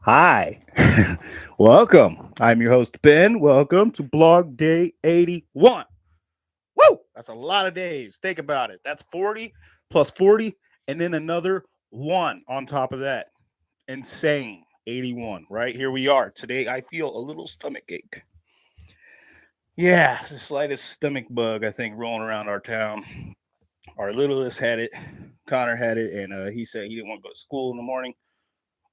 Hi, welcome. I'm your host, Ben. Welcome to Blog Day 81. Woo! That's a lot of days. Think about it. That's 40 plus 40, and then another one on top of that. Insane. 81, right? Here we are. Today, I feel a little stomach ache. Yeah, the slightest stomach bug, I think, rolling around our town. Our littlest had it. Connor had it, and he said he didn't want to go to school in the morning.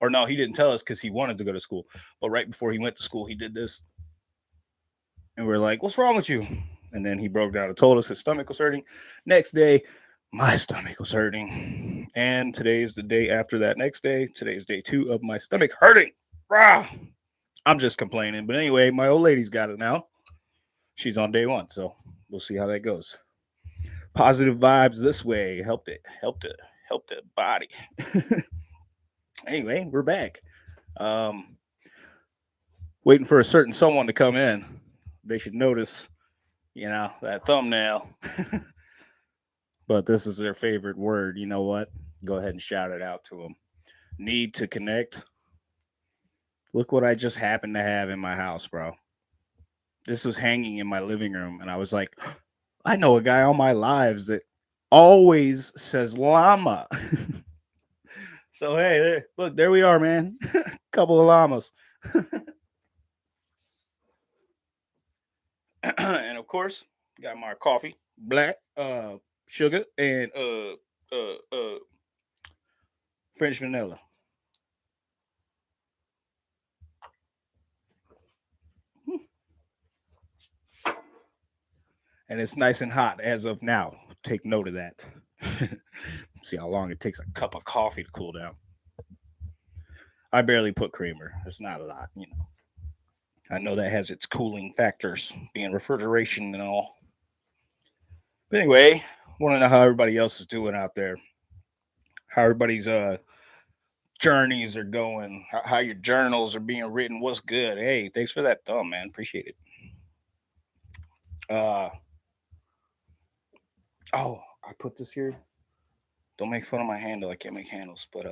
Or no, he didn't tell us because he wanted to go to school. But right before he went to school, he did this. And we're like, what's wrong with you? And then he broke down and told us his stomach was hurting. Next day, my stomach was hurting. And today is the day after that next day. Today is day 2 of my stomach hurting. Rah! I'm just complaining. But anyway, my old lady's got it now. She's on day 1. So we'll see how that goes. Positive vibes this way. Helped the body. Anyway, we're back. Um, Waiting for a certain someone to come in. They should notice, that thumbnail. But this is their favorite word. You know what? Go ahead and shout it out to them. Need to connect. Look what I just happened to have in my house, bro. This was hanging in my living room, and I was like, I know a guy on my lives that always says llama. So, hey, look, there we are, man. Couple of llamas. And of course, got my coffee, black, sugar, and French vanilla. And it's nice and hot as of now. Take note of that. See how long it takes a cup of coffee to cool down. I barely put creamer. It's not a lot. I know that has its cooling factors, being refrigeration and all. But anyway, want to know how everybody else is doing out there. How everybody's journeys are going. How your journals are being written. What's good? Hey, thanks for that thumb, man. Appreciate it. Uh oh, I put this here. Don't make fun of my handle. I can't make handles, but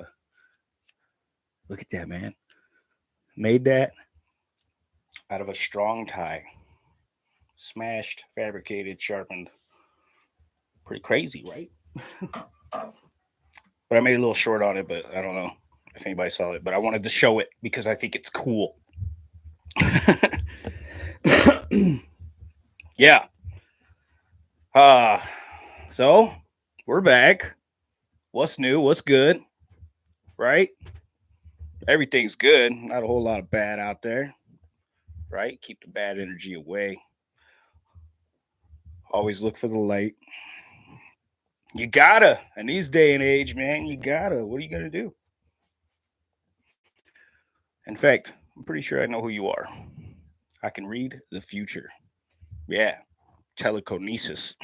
look at that, man. Made that out of a strong tie. Smashed, fabricated, sharpened. Pretty crazy, right? But I made a little short on it, but I don't know if anybody saw it. But I wanted to show it because I think it's cool. Yeah. Uh so we're back. What's new? What's good? Right? Everything's good. Not a whole lot of bad out there. Right? Keep the bad energy away. Always look for the light. You gotta. In these day and age, man, you gotta. What are you gonna do? In fact, I'm pretty sure I know who you are. I can read the future. Yeah. Telekinesis.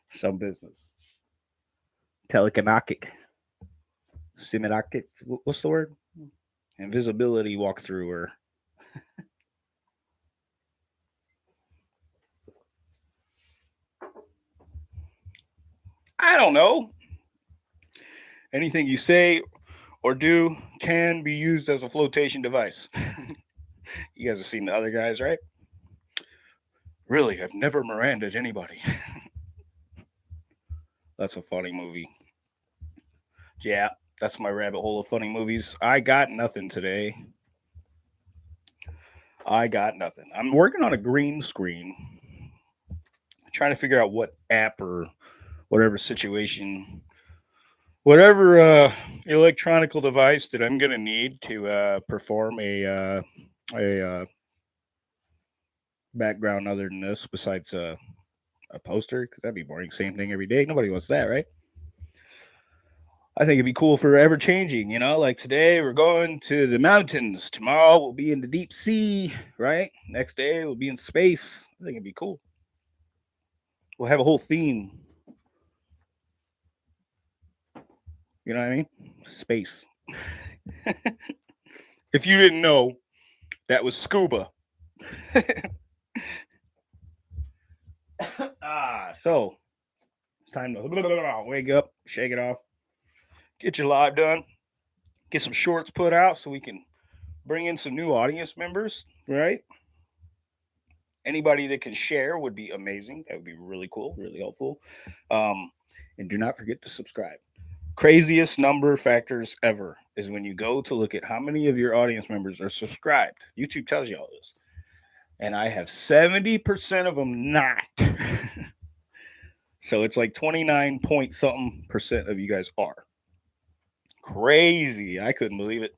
Some business. Telekinetic. Similac. What's the word? Invisibility walkthrough or I don't know. Anything you say or do can be used as a flotation device. You guys have seen the other guys, right? Really, I've never Mirandaed anybody. That's a funny movie. Yeah, that's my rabbit hole of funny movies. I got nothing today. I got nothing. I'm working on a green screen, trying to figure out what app or whatever situation, whatever electronical device that I'm gonna need to perform a background other than this, besides a poster, because that'd be boring. Same thing every day. Nobody wants that, right? I think it'd be cool for ever changing, like today we're going to the mountains. Tomorrow we'll be in the deep sea, right? Next day we'll be in space. I think it'd be cool. We'll have a whole theme. You know what I mean? Space. If you didn't know, that was scuba. So it's time to wake up, shake it off, get your live done, get some shorts put out so we can bring in some new audience members, right? Anybody that can share would be amazing. That would be really cool, really helpful. And do not forget to subscribe. Craziest number factors ever is when you go to look at how many of your audience members are subscribed. YouTube tells you all this. And I have 70% of them not. So it's like 29 point something percent of you guys are. Crazy. I couldn't believe it.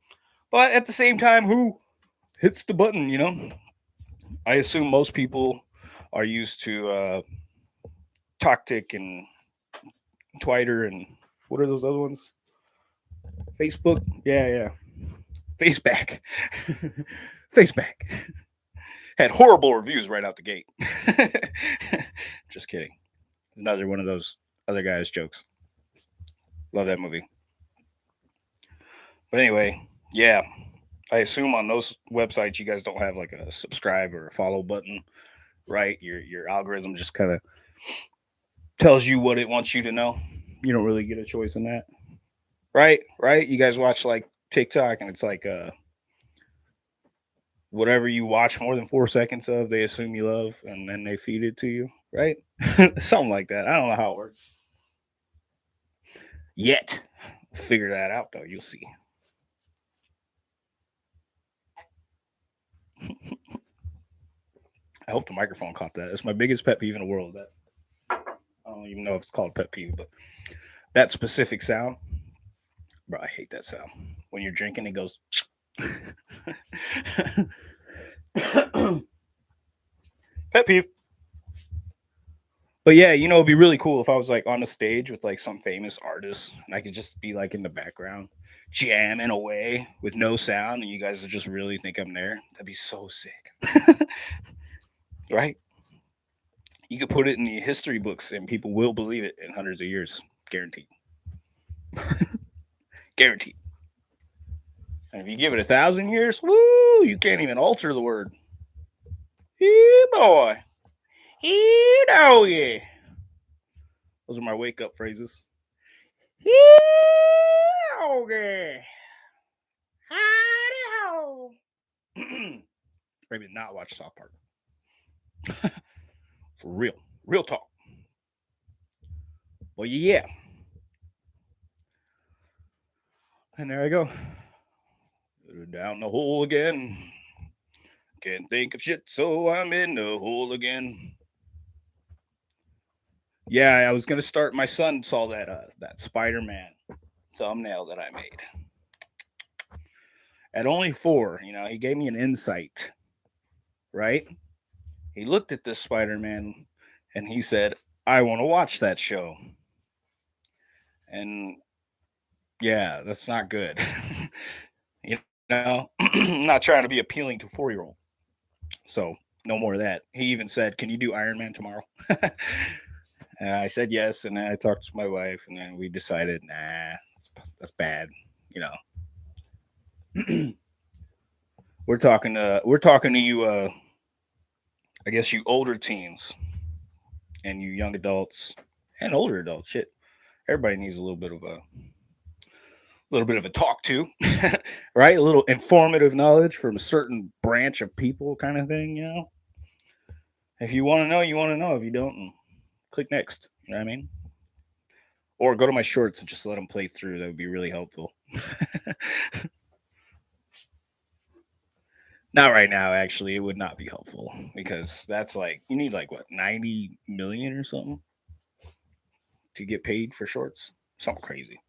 But at the same time, who hits the button, you know? I assume most people are used to TokTik and Twitter and what are those other ones? Facebook? Yeah. Faceback. Faceback. Had horrible reviews right out the gate. Just kidding. Another one of those other guys' jokes. Love that movie. But anyway, yeah. I assume on those websites you guys don't have like a subscribe or a follow button, right? Your algorithm just kind of tells you what it wants you to know. You don't really get a choice in that. Right? You guys watch like TikTok and it's like whatever you watch more than 4 seconds of, they assume you love and then they feed it to you, right? Something like that. I don't know how it works. Yet. Figure that out though, you'll see. I hope the microphone caught that. It's my biggest pet peeve in the world. That I don't even know if it's called pet peeve, but that specific sound, bro, I hate that sound. When you're drinking, it goes. Pet peeve. But yeah, it'd be really cool if I was like on the stage with like some famous artist and I could just be like in the background jamming away with no sound and you guys would just really think I'm there. That'd be so sick. Right? You could put it in the history books and people will believe it in hundreds of years. Guaranteed. Guaranteed. And if you give it 1,000 years, woo, you can't even alter the word. Yeah, boy. Yeah. Those are my wake up phrases. Okay. Maybe not watch South Park. For real talk. Well, yeah. And there I go. Down the hole again. Can't think of shit, so I'm in the hole again. Yeah, I was gonna start. My son saw that Spider-Man thumbnail that I made. At only 4, he gave me an insight. Right? He looked at this Spider-Man and he said, "I want to watch that show." And yeah, that's not good. I'm not trying to be appealing to 4-year-old. So no more of that. He even said, "Can you do Iron Man tomorrow?" And I said yes, and then I talked to my wife, and then we decided, nah, that's bad. We're talking to you. I guess you older teens, and you young adults, and older adults. Shit, everybody needs a little bit of a talk to, right? A little informative knowledge from a certain branch of people, kind of thing. If you want to know, you want to know. If you don't, click next. You know what I mean? Or go to my shorts and just let them play through. That would be really helpful. Not right now, actually. It would not be helpful because that's like, you need like what, 90 million or something to get paid for shorts? Something crazy.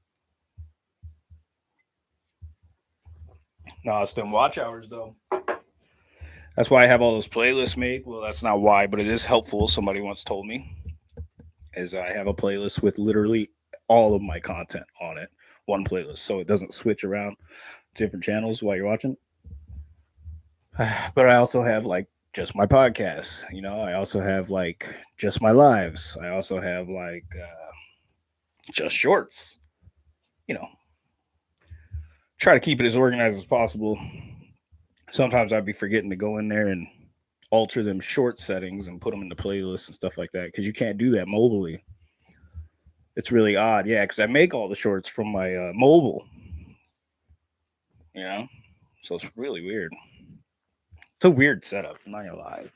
No, it's them watch hours though. That's why I have all those playlists made. Well, that's not why, but it is helpful. Somebody once told me is I have a playlist with literally all of my content on it, one playlist, so it doesn't switch around different channels while you're watching. But I also have like just my podcasts. I also have like just my lives. I also have like just shorts. You know, try to keep it as organized as possible. Sometimes I'd be forgetting to go in there and alter them short settings and put them in the playlist and stuff like that because you can't do that mobilely. It's really odd, yeah, because I make all the shorts from my mobile. You know, So it's really weird. It's a weird setup. I'm not gonna lie.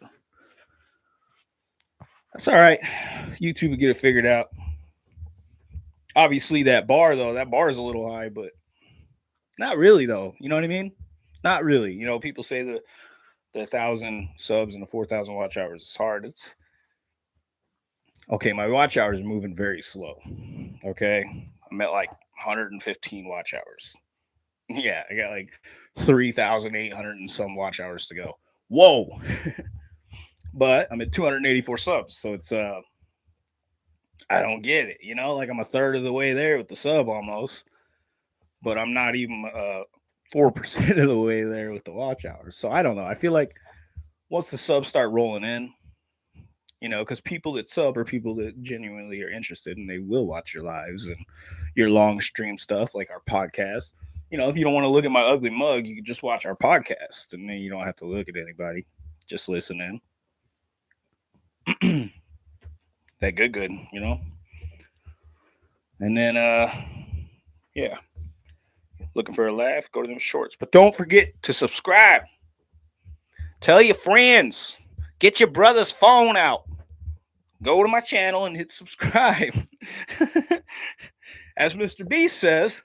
That's all right. YouTube will get it figured out. Obviously, that bar is a little high, but not really though. You know what I mean? Not really. You know, people say the 1,000 subs and the 4,000 watch hours is hard. It's okay. My watch hours are moving very slow. Okay, I'm at like 115 watch hours. Yeah, I got like 3,800 and some watch hours to go. Whoa! But I'm at 284 subs, so it's I don't get it. You know, like I'm a third of the way there with the sub almost, but I'm not even 4% of the way there with the watch hours. So I don't know. I feel like once the subs start rolling in, you know, because people that sub are people that genuinely are interested and they will watch your lives and your long stream stuff like our podcast. You know, if you don't want to look at my ugly mug, you can just watch our podcast and then you don't have to look at anybody. Just listen in. That good, you know? And then yeah. Looking for a laugh, go to them shorts. But don't forget to subscribe. Tell your friends. Get your brother's phone out. Go to my channel and hit subscribe. As Mr. Beast says,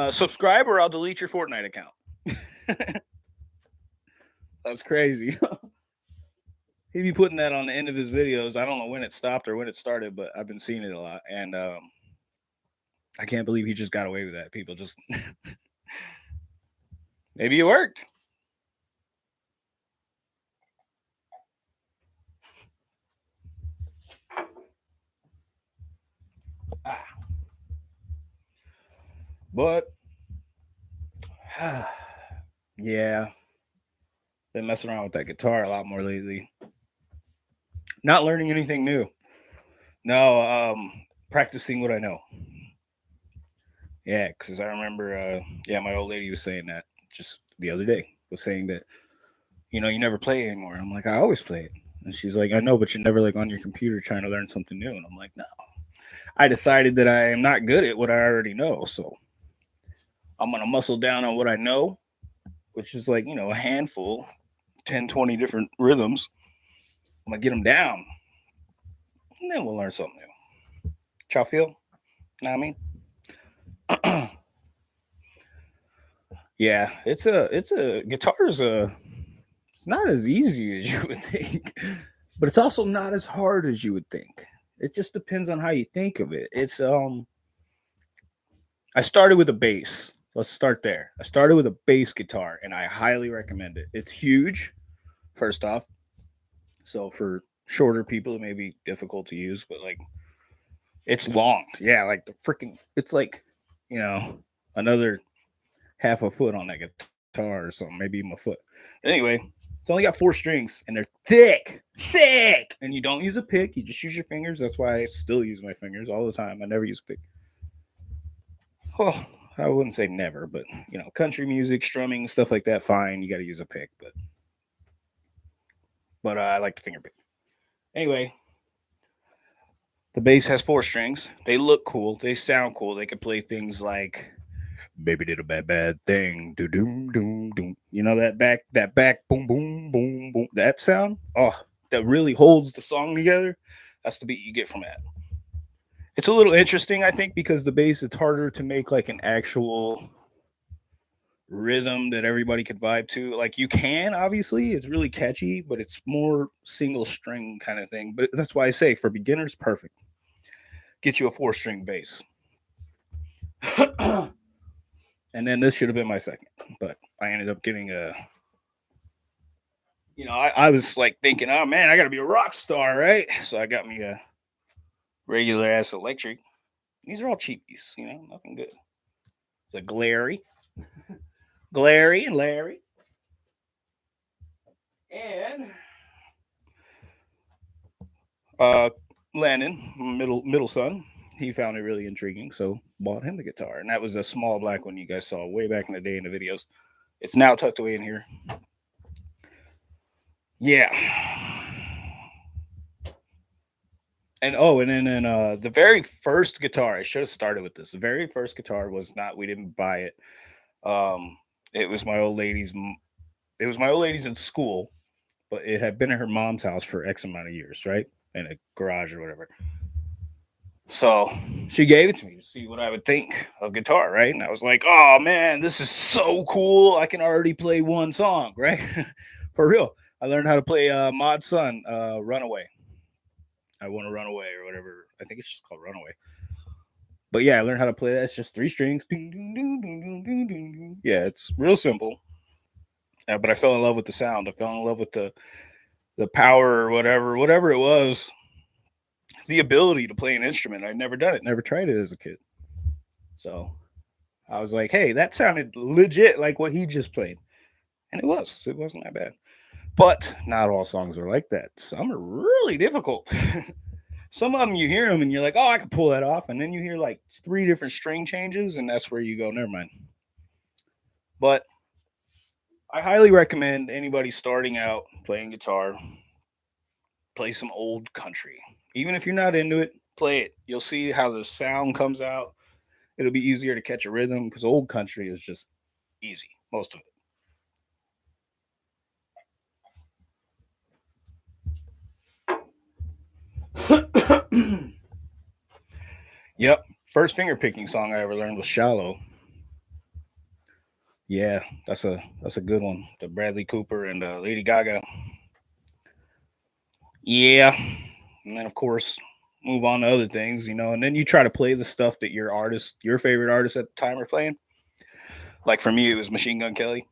subscribe or I'll delete your Fortnite account. That's crazy. He'd be putting that on the end of his videos. I don't know when it stopped or when it started, but I've been seeing it a lot. And I can't believe he just got away with that. People just... Maybe it worked. But yeah, been messing around with that guitar a lot more lately. Not learning anything new. No, practicing what I know. Yeah, because I remember, my old lady was saying that just the other day. Was saying that, you know, you never play anymore. I'm like, I always play it. And she's like, I know, but you're never like on your computer trying to learn something new. And I'm like, no. I decided that I am not good at what I already know, so I'm gonna muscle down on what I know, which is like, you know, a handful, 10, 20 different rhythms. I'm gonna get them down, and then we'll learn something new. Y'all feel? Know what I mean? Yeah, it's a guitar is it's not as easy as you would think, but it's also not as hard as you would think. It just depends on how you think of it. It's I started with a bass. Let's start there. I started with a bass guitar, and I highly recommend it. It's huge, first off. So for shorter people, it may be difficult to use, but like it's long. Yeah, like the freaking. It's like, you know, another half a foot on that guitar or something, maybe even a foot. Anyway, it's only got 4 strings, and they're thick, and you don't use a pick. You just use your fingers. That's why I still use my fingers all the time. I never use a pick. Oh, I wouldn't say never, but you know, country music, strumming, stuff like that, fine. You got to use a pick, but I like the finger pick. Anyway, the bass has 4 strings. They look cool. They sound cool. They can play things like "Baby Did a Bad Thing," do doom doom doom. You know that back boom boom boom boom. That sound, oh, that really holds the song together. That's the beat you get from that. It's a little interesting, I think, because the bass, it's harder to make like an actual rhythm that everybody could vibe to. Like you can, obviously, it's really catchy, but it's more single string kind of thing. But that's why I say for beginners, perfect. Get you a 4 string bass. And then this should have been my second, but I ended up getting a. You know, I was like thinking, oh man, I got to be a rock star, right? So I got me a regular ass electric. These are all cheapies, you know, nothing good. The Glary and Larry. And Landon, middle son, he found it really intriguing, so bought him the guitar. And that was a small black one you guys saw way back in the day in the videos. It's now tucked away in here. Yeah. And then the very first guitar, I should have started with this. The very first guitar was not, we didn't buy it. It was my old lady's. It was my old lady's in school, but it had been at her mom's house for X amount of years, right? In a garage or whatever. So she gave it to me to see what I would think of guitar, right? And I was like, oh man, this is so cool. I can already play one song, right? For real. I learned how to play Mod Sun, Runaway. I Want to Run Away or whatever. I think it's just called Runaway. But yeah, I learned how to play that. It's just three strings. Yeah, it's real simple. But I fell in love with the sound. I fell in love with the power or whatever it was, the ability to play an instrument. I'd never done it, never tried it as a kid. So I was like, hey, that sounded legit like what he just played. And it was. It wasn't that bad. But not all songs are like that. Some are really difficult. Some of them you hear them and you're like, oh, I can pull that off. And then you hear like three different string changes, and that's where you go, never mind. But I highly recommend anybody starting out playing guitar, play some old country. Even if you're not into it, play it. You'll see how the sound comes out. It'll be easier to catch a rhythm because old country is just easy, most of it. Yep. First finger picking song I ever learned was Shallow. Yeah, that's a good one. The Bradley Cooper and Lady Gaga. Yeah, and then of course move on to other things, and then you try to play the stuff that your favorite artist at the time are playing. Like for me, it was Machine Gun Kelly.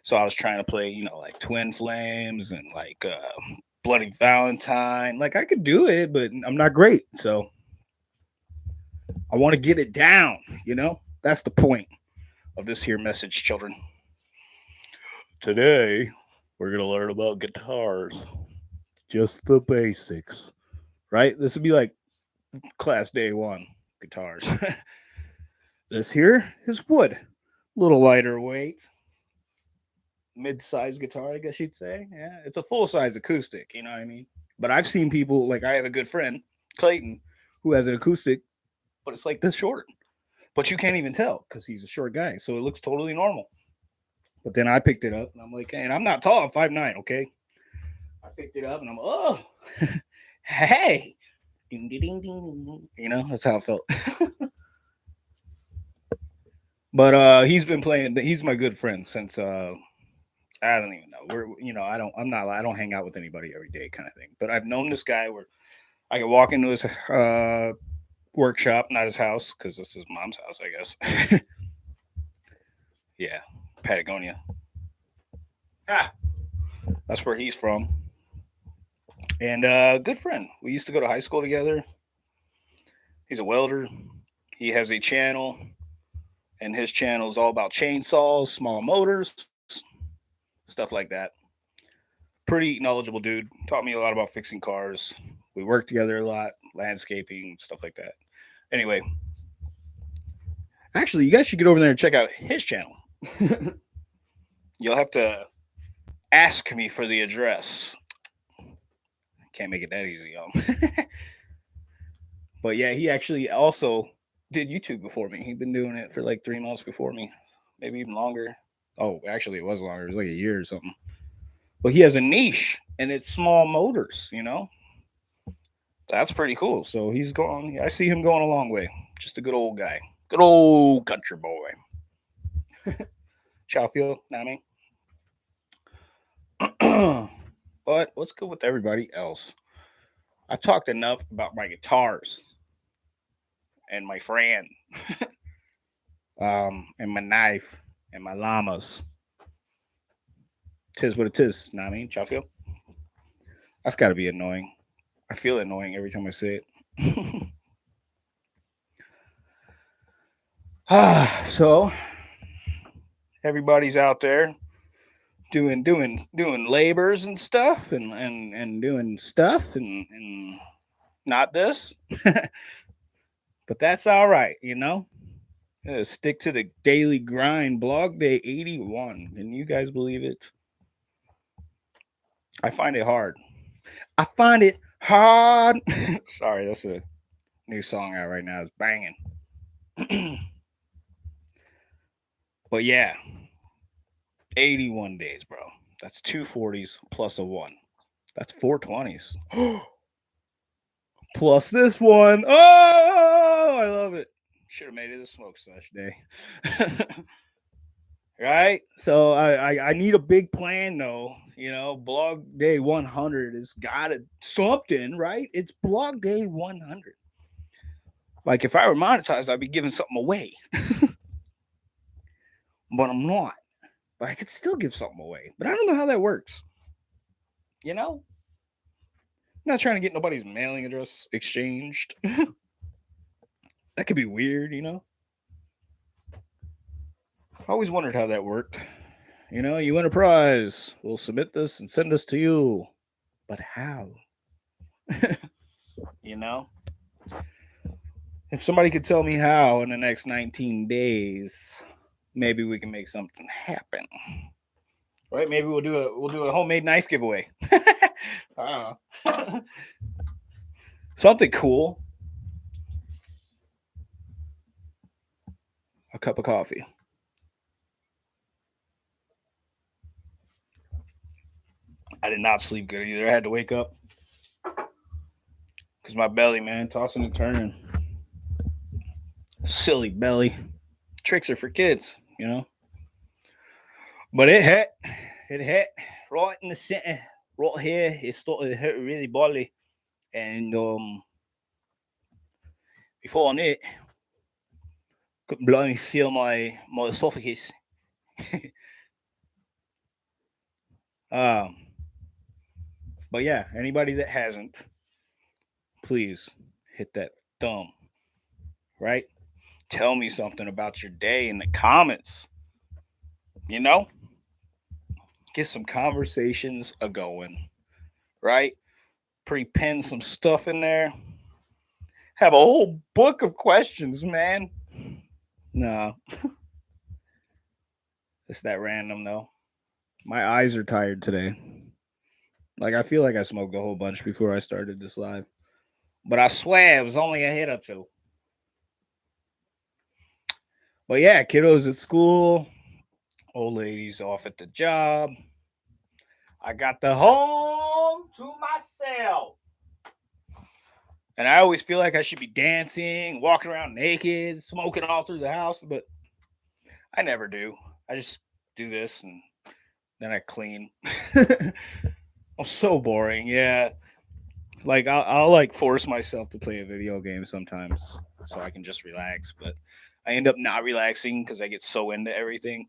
So I was trying to play, like Twin Flames and like Bloody Valentine. Like I could do it, but I'm not great. So I want to get it down. That's the point of this here message, children. Today, we're going to learn about guitars. Just the basics, right? This would be like class day one guitars. This here is wood. Little lighter weight. Mid-sized guitar, I guess you'd say. Yeah, it's a full-size acoustic, you know what I mean? But I've seen people, like I have a good friend, Clayton, who has an acoustic, but it's like this short. But you can't even tell because he's a short guy. So it looks totally normal. But then I picked it up and I'm like, hey, and I'm not tall, I'm 5'9", okay? I picked it up and I'm, oh, hey. Ding, ding, ding, ding. That's how it felt. But he's been playing, he's my good friend since I don't even know. I don't hang out with anybody every day kind of thing. But I've known this guy where I can walk into his workshop, not his house, because this is mom's house, I guess. Yeah, Patagonia. Ah, that's where he's from. And good friend. We used to go to high school together. He's a welder. He has a channel, and his channel is all about chainsaws, small motors, stuff like that. Pretty knowledgeable dude. Taught me a lot about fixing cars. We worked together a lot, landscaping, stuff like that. Anyway, actually, you guys should get over there and check out his channel. You'll have to ask me for the address. Can't make it that easy, But yeah, he actually also did YouTube before me. He'd been doing it for like 3 months before me, maybe even longer. Oh, actually, it was longer. It was like a year or something. But he has a niche, and it's small motors. That's pretty cool. So he's going. I see him going a long way. Just a good old guy, good old country boy. Chowfield, know what I mean? But what's good with everybody else? I've talked enough about my guitars and my friend, and my knife and my llamas. Tis what it is. Know what I mean? Chowfield. That's got to be annoying. I feel annoying every time I say it. So everybody's out there doing labors and stuff and doing stuff and not this. But that's all right. Stick to the daily grind. Blog day 81. Can you guys believe it? I find it hard. I find it hard. Sorry, that's a new song out right now. It's banging. But yeah, 81 days, bro. That's 240s plus a 1. That's 420s. Plus this one. Oh, I love it. Should have made it a smoke sesh day. Right? So I need a big plan though. You know, blog day 100 has got it something, right? It's blog day 100. Like if I were monetized, I'd be giving something away. But I'm not. But I could still give something away. But I don't know how that works. You know? I'm not trying to get nobody's mailing address exchanged. That could be weird, you know? I always wondered how that worked. You know, you win a prize. We'll submit this and send this to you. But how? You know? If somebody could tell me how in the next 19 days, maybe we can make something happen. Right? Maybe we'll do a homemade knife giveaway. I don't know. Something cool. A cup of coffee. I did not sleep good either. I had to wake up because my belly, man, tossing and turning. Silly belly. Tricks are for kids, you know. But it hit right in the center, right here. It started to hurt really badly, and before on it, couldn't bloody feel my esophagus. um, but yeah, anybody that hasn't, please hit that thumb. Right? Tell me something about your day in the comments. You know, get some conversations a going. Right? Pre-pin some stuff in there. Have a whole book of questions, man. No. It's that random though. My eyes are tired today. Like I feel like I smoked a whole bunch before I started this live. But I swear it was only a hit or two. But yeah, kiddos at school, old ladies off at the job. I got the home to myself. And I always feel like I should be dancing, walking around naked, smoking all through the house, but I never do. I just do this and then I clean. I'm so boring. Yeah. Like I'll like force myself to play a video game sometimes so I can just relax, but I end up not relaxing because I get so into everything.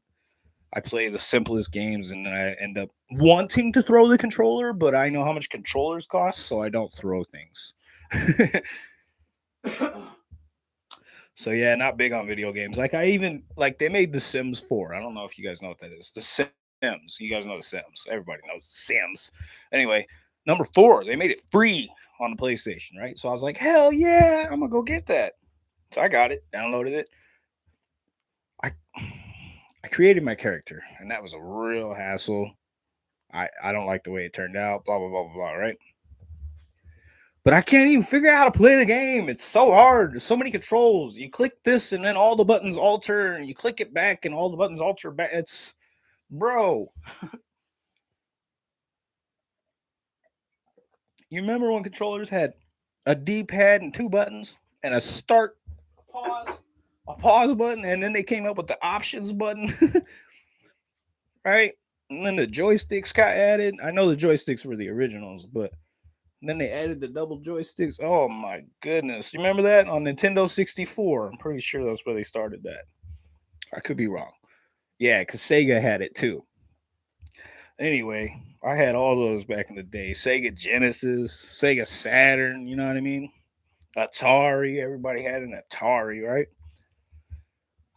I play the simplest games and then I end up wanting to throw the controller, but I know how much controllers cost, so I don't throw things. So yeah, not big on video games. Like I even like they made The Sims 4. I don't know if you guys know what that is. The Sims. You guys know The Sims. Everybody knows The Sims. Anyway, number 4, they made it free on the PlayStation, right? So I was like, hell yeah, I'm gonna go get that. So I got it, downloaded it. I created my character, and that was a real hassle. I don't like the way it turned out, blah blah blah blah blah, right? But I can't even figure out how to play the game. It's so hard. There's so many controls. You click this and then all the buttons alter, and you click it back and all the buttons alter back. It's bro. You remember when controllers had a D-pad and 2 buttons and a start, a pause button, and then they came up with the options button, right? And then the joysticks got added. I know the joysticks were the originals, but then they added the double joysticks. Oh my goodness. You remember that on Nintendo 64? I'm pretty sure that's where they started that. I could be wrong. Yeah, because Sega had it too. Anyway, I had all those back in the day. Sega Genesis, Sega Saturn, you know what I mean? Atari, everybody had an Atari, right?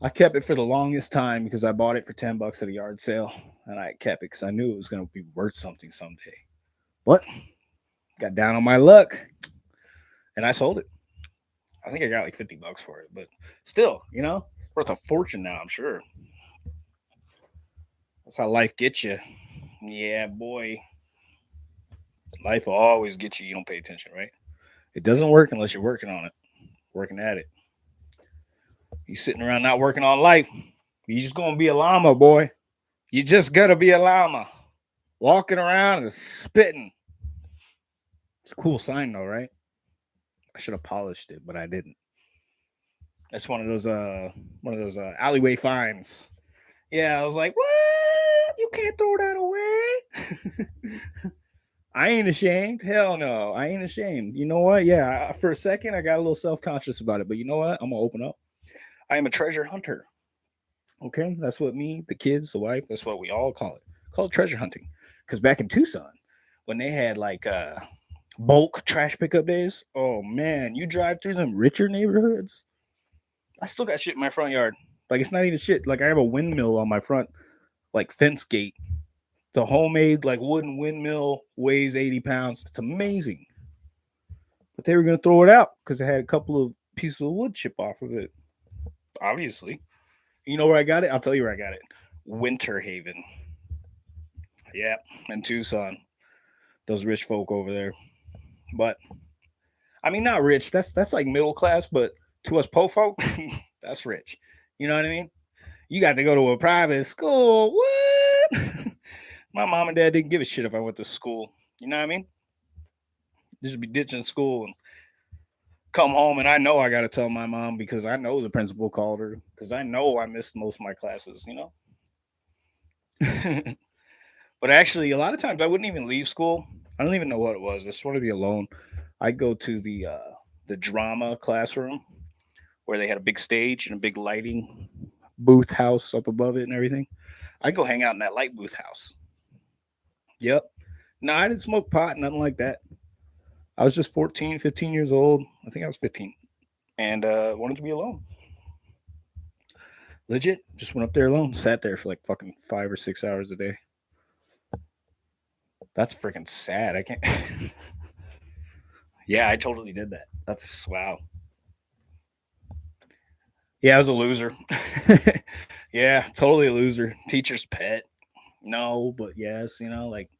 I kept it for the longest time because I bought it for $10 at a yard sale. And I kept it because I knew it was going to be worth something someday. But got down on my luck and I sold it. I think I got like $50 for it, but still, you know, it's worth a fortune now, I'm sure. That's how life gets you. Yeah, boy. Life will always get you. You don't pay attention, right? It doesn't work unless you're working on it, working at it. You sitting around not working on life, you're just going to be a llama, boy. You just gotta be a llama, walking around and spitting. It's a cool sign, though, right? I should have polished it, but I didn't. That's one of those alleyway finds. Yeah, I was like, what? You can't throw that away. I ain't ashamed. Hell no, I ain't ashamed. You know what? Yeah, for a second, I got a little self-conscious about it, but you know what? I'm gonna open up. I am a treasure hunter. Okay, that's what me, the kids, the wife, that's what we all call it. Call it treasure hunting. Because back in Tucson, when they had like bulk trash pickup days, oh man, you drive through them richer neighborhoods. I still got shit in my front yard. Like it's not even shit. Like I have a windmill on my front, like fence gate. The homemade like wooden windmill weighs 80 pounds. It's amazing. But they were gonna throw it out because it had a couple of pieces of wood chip off of it. Obviously. You know where I got it? I'll tell you where I got it. Winter Haven. Yeah, in Tucson. Those rich folk over there. But I mean not rich. That's like middle class, but to us po folk, that's rich. You know what I mean? You got to go to a private school. What? My mom and dad didn't give a shit if I went to school. You know what I mean? Just be ditching school and come home, and I know I got to tell my mom because I know the principal called her because I know I missed most of my classes. You know. But actually, a lot of times I wouldn't even leave school. I don't even know what it was. I just want to be alone. I go to the drama classroom where they had a big stage and a big lighting booth house up above it and everything. I go hang out in that light booth house. Yep. No, I didn't smoke pot, nothing like that. I was just 14, 15 years old. I think I was 15. And wanted to be alone. Legit. Just went up there alone. Sat there for like fucking 5 or 6 hours a day. That's freaking sad. I can't. Yeah, I totally did that. That's wow. Yeah, I was a loser. Yeah, totally a loser. Teacher's pet. No, but yes, you know, like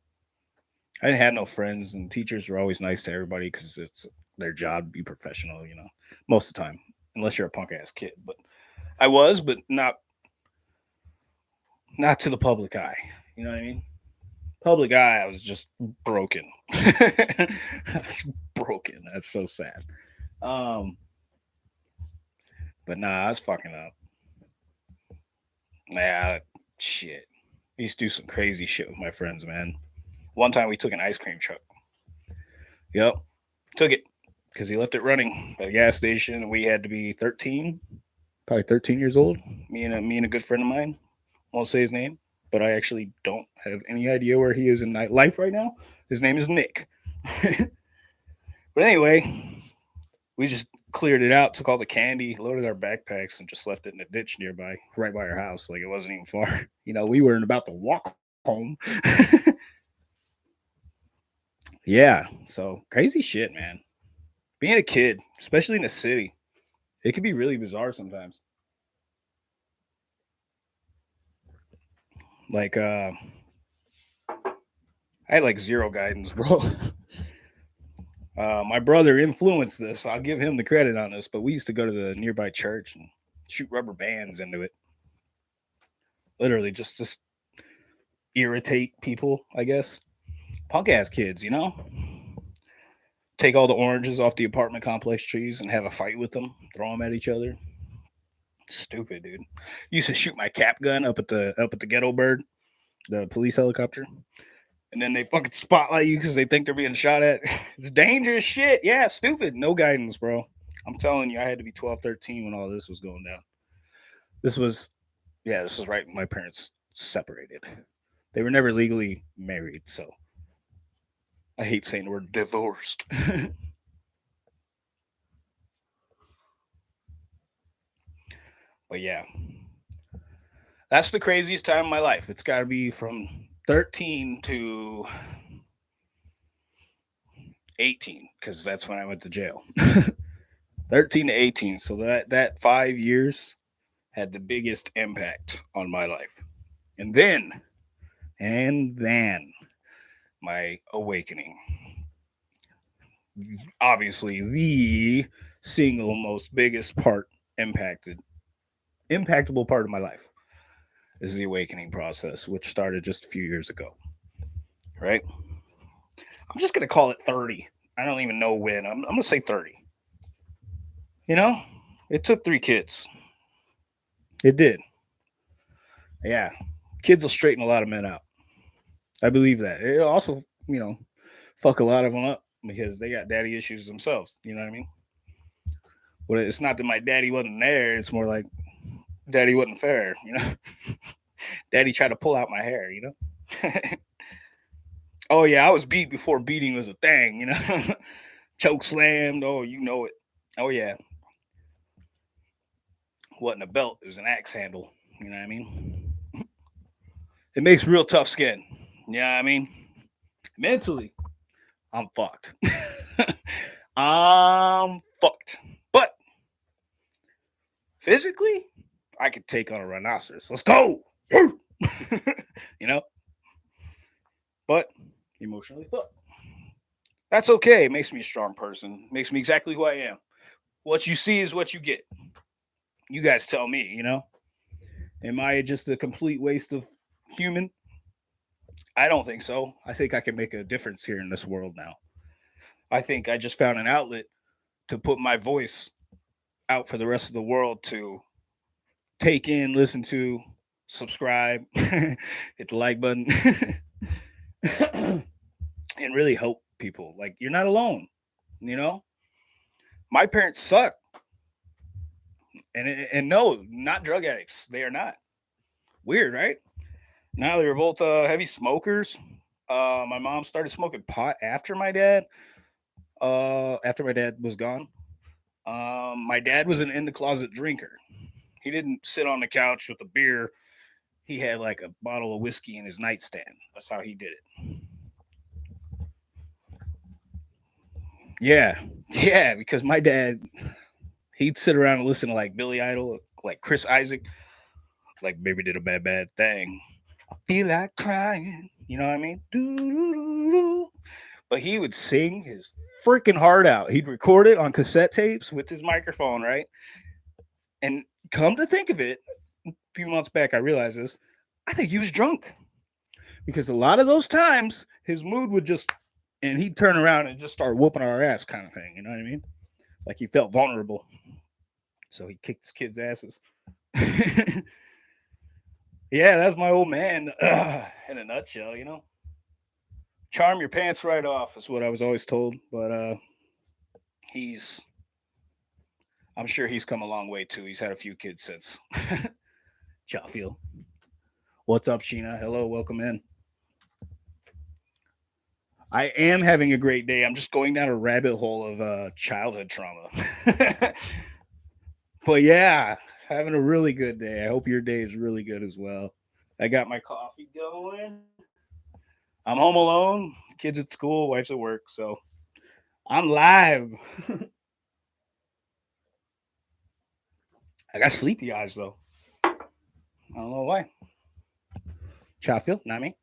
I didn't have no friends, and teachers were always nice to everybody because it's their job to be professional, you know, most of the time, unless you're a punk ass kid. But I was, but not to the public eye. You know what I mean? Public eye, I was just broken. I was broken. That's so sad. Um, but nah, I was fucking up. Yeah, shit. I used to do some crazy shit with my friends, man. One time we took an ice cream truck. Yep, took it because he left it running at a gas station, and we had to be 13, probably 13 years old. Me and a good friend of mine. Won't say his name, but I actually don't have any idea where he is in life right now. His name is Nick. But anyway, we just cleared it out, took all the candy, loaded our backpacks, and just left it in a ditch nearby, right by our house. Like it wasn't even far. You know, we weren't about to walk home. Yeah, so crazy shit, man. Being a kid, especially in the city, it can be really bizarre sometimes. Like, I had like zero guidance, bro. My brother influenced this. I'll give him the credit on this, but we used to go to the nearby church and shoot rubber bands into it. Literally, just to irritate people, I guess. Punk ass kids, you know? Take all the oranges off the apartment complex trees and have a fight with them, throw them at each other. Stupid, dude. Used to shoot my cap gun up at the ghetto bird, the police helicopter, and then they fucking spotlight you because they think they're being shot at. It's dangerous shit. Yeah, stupid. No guidance, bro. I'm telling you, I had to be 12, 13 when all this was going down. This was, yeah, this was right when my parents separated. They were never legally married, so I hate saying the word divorced. But yeah, that's the craziest time of my life. It's got to be from 13 to 18 because that's when I went to jail. 13 to 18. So that 5 years had the biggest impact on my life. And then my awakening. Obviously, the single most biggest part impactable part of my life is the awakening process, which started just a few years ago, right? I'm just going to call it 30. I don't even know when. I'm going to say 30. You know, it took 3 kids. It did. Yeah. Kids will straighten a lot of men out. I believe that. It also, fuck a lot of them up because they got daddy issues themselves. You know what I mean? But it's not that my daddy wasn't there. It's more like daddy wasn't fair. Daddy tried to pull out my hair. Oh yeah, I was beat before beating was a thing. Choke slammed. Oh, you know it. Oh yeah. Wasn't a belt. It was an axe handle. You know what I mean? It makes real tough skin. You know what I mean? Mentally, I'm fucked. I'm fucked. But physically, I could take on a rhinoceros. Let's go. you know? But emotionally fucked. That's okay. It makes me a strong person. It makes me exactly who I am. What you see is what you get. You guys tell me, Am I just a complete waste of human? I don't think so. I think I can make a difference here in this world now. I think I just found an outlet to put my voice out for the rest of the world to take in, listen to, subscribe, hit the like button, and really help people. Like, you're not alone, My parents suck. And no, not drug addicts. They are not. Weird, right? Now they were both heavy smokers. My mom started smoking pot after my dad. After my dad was gone. My dad was an in the closet drinker. He didn't sit on the couch with a beer. He had like a bottle of whiskey in his nightstand. That's how he did it. Yeah, because my dad, he'd sit around and listen to like Billy Idol, like Chris Isaac, like Baby Did a Bad Thing. I feel like crying. You know what I mean? Doo-doo-doo-doo. But he would sing his freaking heart out. He'd record it on cassette tapes with his microphone, right? And come to think of it, a few months back, I realized this. I think he was drunk. Because a lot of those times, his mood would just, and he'd turn around and just start whooping our ass kind of thing. You know what I mean? Like he felt vulnerable. So he kicked his kids' asses. Yeah, that's my old man in a nutshell, Charm your pants right off is what I was always told. But I'm sure he's come a long way too. He's had a few kids since. Ciao, Phil. What's up, Sheena? Hello, welcome in. I am having a great day. I'm just going down a rabbit hole of childhood trauma. But yeah, having a really good day. I hope your day is really good as well. I got my coffee going. I'm home alone. Kids at school, wife's at work, so I'm live. I got sleepy eyes though. I don't know why. Chaffield, not me.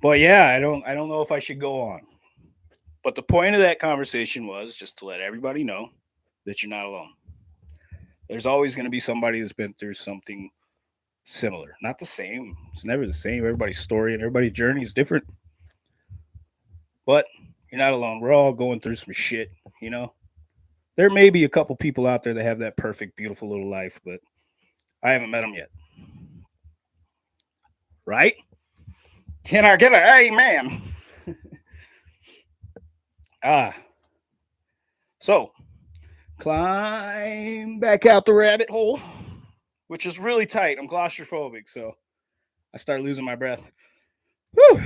But yeah, I don't know if I should go on. But the point of that conversation was just to let everybody know that you're not alone. There's always going to be somebody that's been through something similar. Not the same. It's never the same. Everybody's story and everybody's journey is different. But you're not alone. We're all going through some shit, There may be a couple people out there that have that perfect, beautiful little life, but I haven't met them yet. Right? Can I get an amen? So climb back out the rabbit hole, which is really tight. I'm claustrophobic, so I start losing my breath. Whew.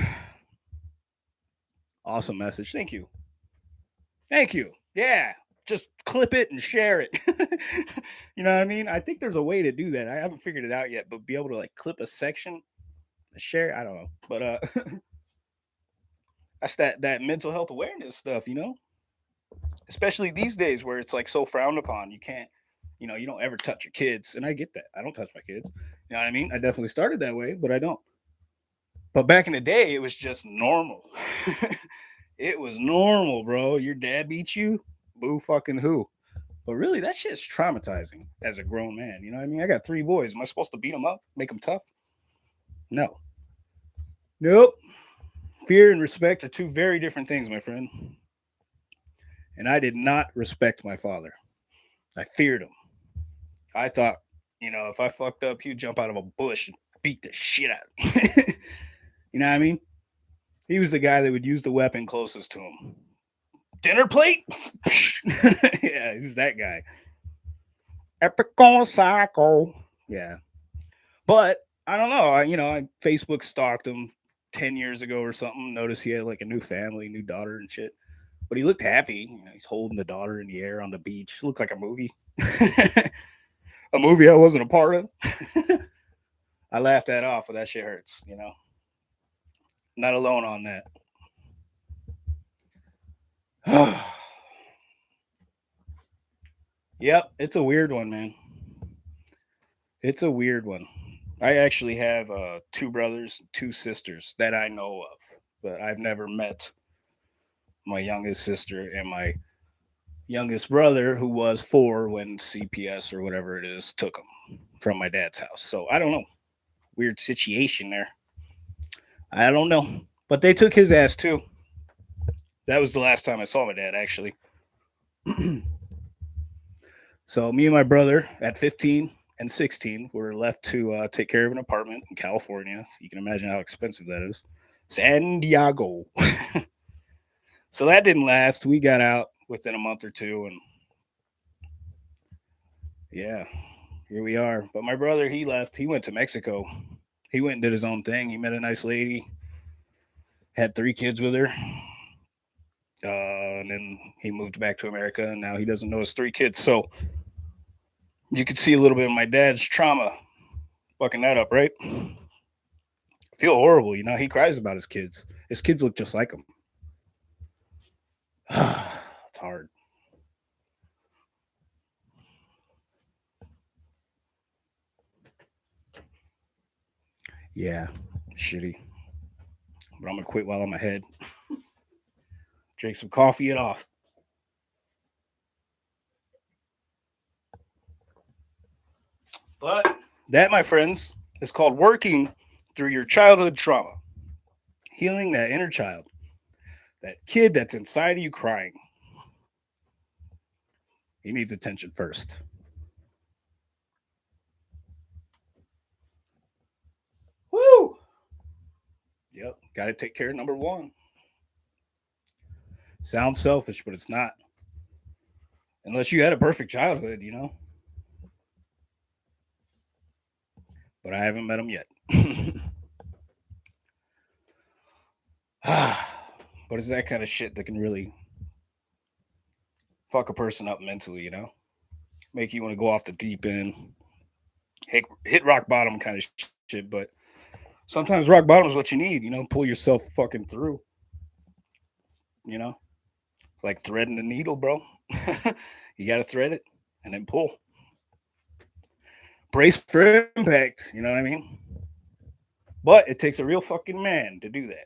Awesome message. Thank you. Yeah. Just clip it and share it. You know what I mean? I think there's a way to do that. I haven't figured it out yet, but be able to like clip a section and share. I don't know. But that's that mental health awareness stuff, Especially these days where it's like so frowned upon. You can't, you don't ever touch your kids. And I get that. I don't touch my kids. You know what I mean? I definitely started that way, but I don't. But back in the day, it was just normal. It was normal, bro. Your dad beat you? Boo fucking who? But really, that shit's traumatizing as a grown man. You know what I mean? I got 3 boys. Am I supposed to beat them up, make them tough? No. Nope. Fear and respect are 2 very different things, my friend. And I did not respect my father. I feared him. I thought, if I fucked up, he'd jump out of a bush and beat the shit out of me. You know what I mean? He was the guy that would use the weapon closest to him. Dinner plate? Yeah, he's that guy. Epic on psycho. Yeah. But I don't know. I Facebook stalked him 10 years ago or something. Noticed he had like a new family, new daughter and shit. But he looked happy. He's holding the daughter in the air on the beach. Looked like a movie. A movie I wasn't a part of. I laughed that off, but that shit hurts, Not alone on that. Yep, it's a weird one, man. It's a weird one. I actually have 2 brothers, 2 sisters that I know of, but I've never met my youngest sister and my youngest brother, who was 4 when CPS or whatever it is took him from my dad's house. So I don't know. Weird situation there. I don't know. But they took his ass too. That was the last time I saw my dad, actually. So me and my brother at 15 and 16 were left to take care of an apartment in California. You can imagine how expensive that is. San Diego. So that didn't last. We got out within a month or 2, and yeah, here we are. But my brother, he left. He went to Mexico. He went and did his own thing. He met a nice lady, had 3 kids with her. And then he moved back to America, and now he doesn't know his 3 kids. So you could see a little bit of my dad's trauma fucking that up, right? I feel horrible, He cries about his kids. His kids look just like him. It's hard. Yeah, shitty. But I'm gonna quit while I'm ahead. Drink some coffee and off. But that, my friends, is called working through your childhood trauma. Healing that inner child. That kid that's inside of you crying. He needs attention first. Woo! Yep, got to take care of number 1. Sounds selfish, but it's not. Unless you had a perfect childhood, But I haven't met him yet. But it's that kind of shit that can really fuck a person up mentally, Make you want to go off the deep end, hit rock bottom kind of shit. But sometimes rock bottom is what you need, Pull yourself fucking through, Like threading the needle, bro. You got to thread it and then pull. Brace for impact, you know what I mean? But it takes a real fucking man to do that.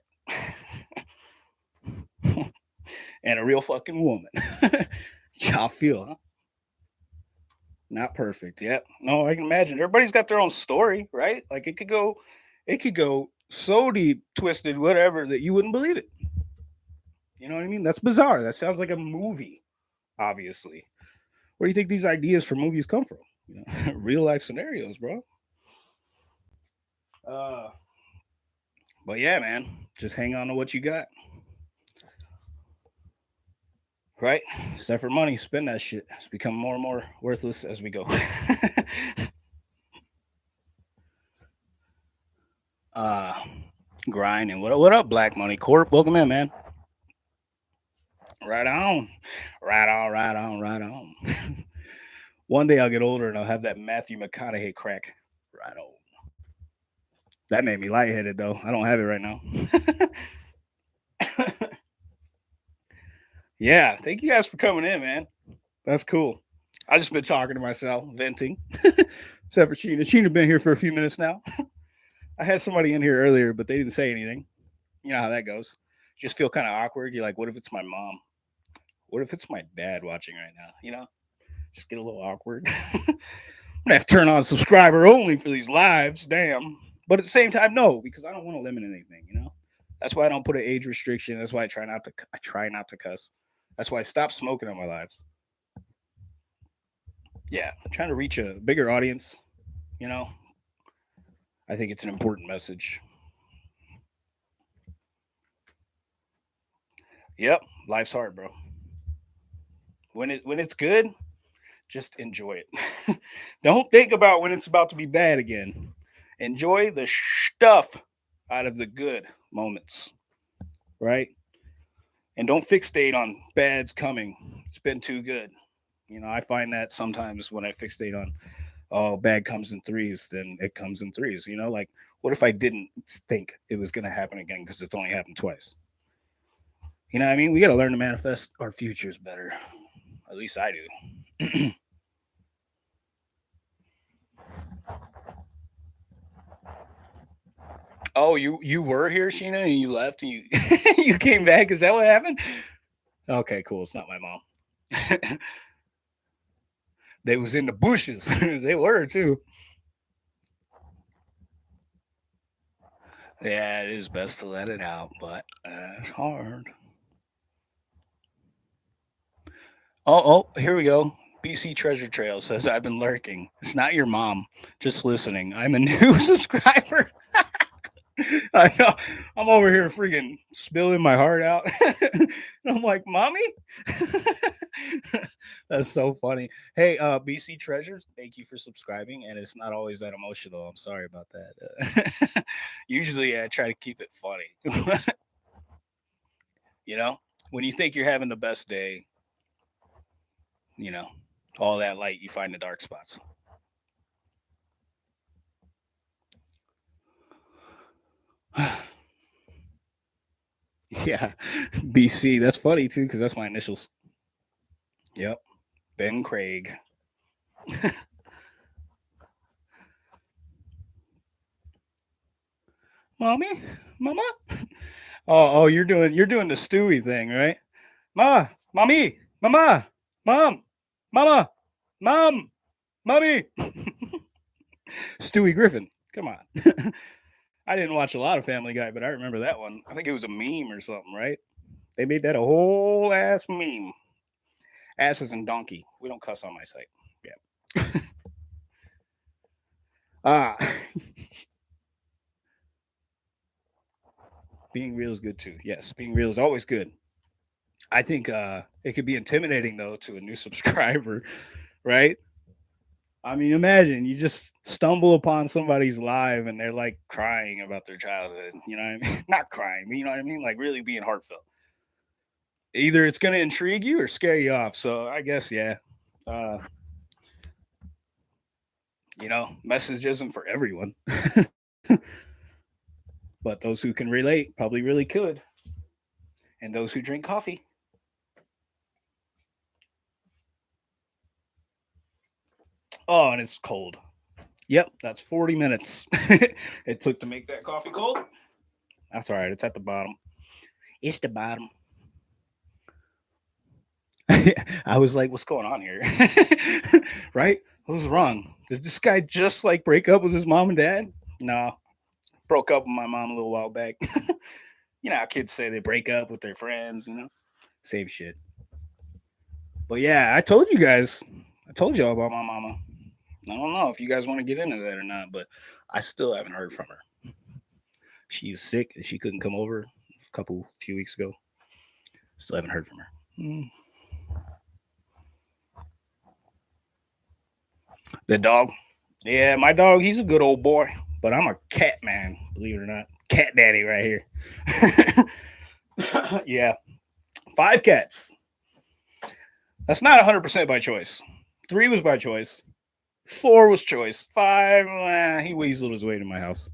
And a real fucking woman. Y'all feel, huh? Not perfect. Yep. No, I can imagine. Everybody's got their own story, right? Like it could go so deep, twisted, whatever, that you wouldn't believe it. You know what I mean? That's bizarre. That sounds like a movie, obviously. Where do you think these ideas for movies come from? Real life scenarios, bro. But yeah, man, just hang on to what you got. Right? Except for money, spend that shit. It's become more and more worthless as we go. Grinding. What up, Black Money Corp? Welcome in, man. Right on. Right on, right on, right on. One day I'll get older and I'll have that Matthew McConaughey crack. Right on. That made me lightheaded though. I don't have it right now. Yeah, thank you guys for coming in, man. That's cool. I just been talking to myself, venting. Except for Sheena. Sheena been here for a few minutes now. I had somebody in here earlier, but they didn't say anything. You know how that goes. Just feel kind of awkward. You're like, what if it's my mom? What if it's my dad watching right now? just get a little awkward. I'm gonna have to turn on subscriber only for these lives. Damn. But at the same time, no, because I don't want to limit anything. That's why I don't put an age restriction. That's why I try not to. I try not to cuss. That's why I stopped smoking on my lives. Yeah, I'm trying to reach a bigger audience. You know, I think it's an important message. Yep, life's hard, bro. When it's good, just enjoy it. Don't think about when it's about to be bad again. Enjoy the stuff out of the good moments, right? And don't fixate on bad's coming. It's been too good. I find that sometimes when I fixate on, oh, bad comes in threes, then it comes in threes. Like, what if I didn't think it was going to happen again because it's only happened twice? You know what I mean? We got to learn to manifest our futures better. At least I do. Oh, you were here, Sheena, and you left, and you you came back. Is that what happened? Okay, cool. It's not my mom. They was in the bushes. They were too. Yeah, it is best to let it out, but it's hard. Oh, here we go. BC Treasure Trail says I've been lurking. It's not your mom, just listening. I'm a new subscriber. I know. I'm over here freaking spilling my heart out. And I'm like, mommy? That's so funny. Hey, BC Treasures, thank you for subscribing. And it's not always that emotional. I'm sorry about that. Usually I try to keep it funny. you know, when you think you're having the best day, you know, all that light, you find the dark spots. Yeah, BC. That's funny too, because that's my initials. Yep, Ben Craig. Mommy, mama. Oh, you're doing the Stewie thing, right? Ma, mommy, mama, mom, mama, mom, mommy. Stewie Griffin. Come on. I didn't watch a lot of Family Guy, but I remember that one. I think it was a meme or something, right? They made that a whole ass meme. Asses and donkey. We don't cuss on my site. Yeah. Ah, being real is good too. Yes, being real is always good. I think it could be intimidating though to a new subscriber, right? I mean, imagine you just stumble upon somebody's live and they're like crying about their childhood. You know what I mean? Not crying, but you know what I mean? Like really being heartfelt. Either it's going to intrigue you or scare you off. So I guess, yeah. Uh, message isn't for everyone. But those who can relate probably really could. And those who drink coffee. Oh, and it's cold. Yep, that's 40 minutes it took to make that coffee cold. That's all right. It's at the bottom. It's the bottom. I was like, what's going on here? Right? What was wrong? Did this guy just like break up with his mom and dad? No. Broke up with my mom a little while back. You know how kids say they break up with their friends. Same shit. But yeah, I told you guys. I told y'all about my mama. I don't know if you guys want to get into that or not, but I still haven't heard from her. She's sick. She couldn't come over few weeks ago. Still haven't heard from her. The dog. Yeah, my dog, he's a good old boy, but I'm a cat man, believe it or not. Cat daddy right here. Yeah, 5 cats. That's not 100% by choice. 3 was by choice. 4 was choice. 5, he weaseled his way to my house.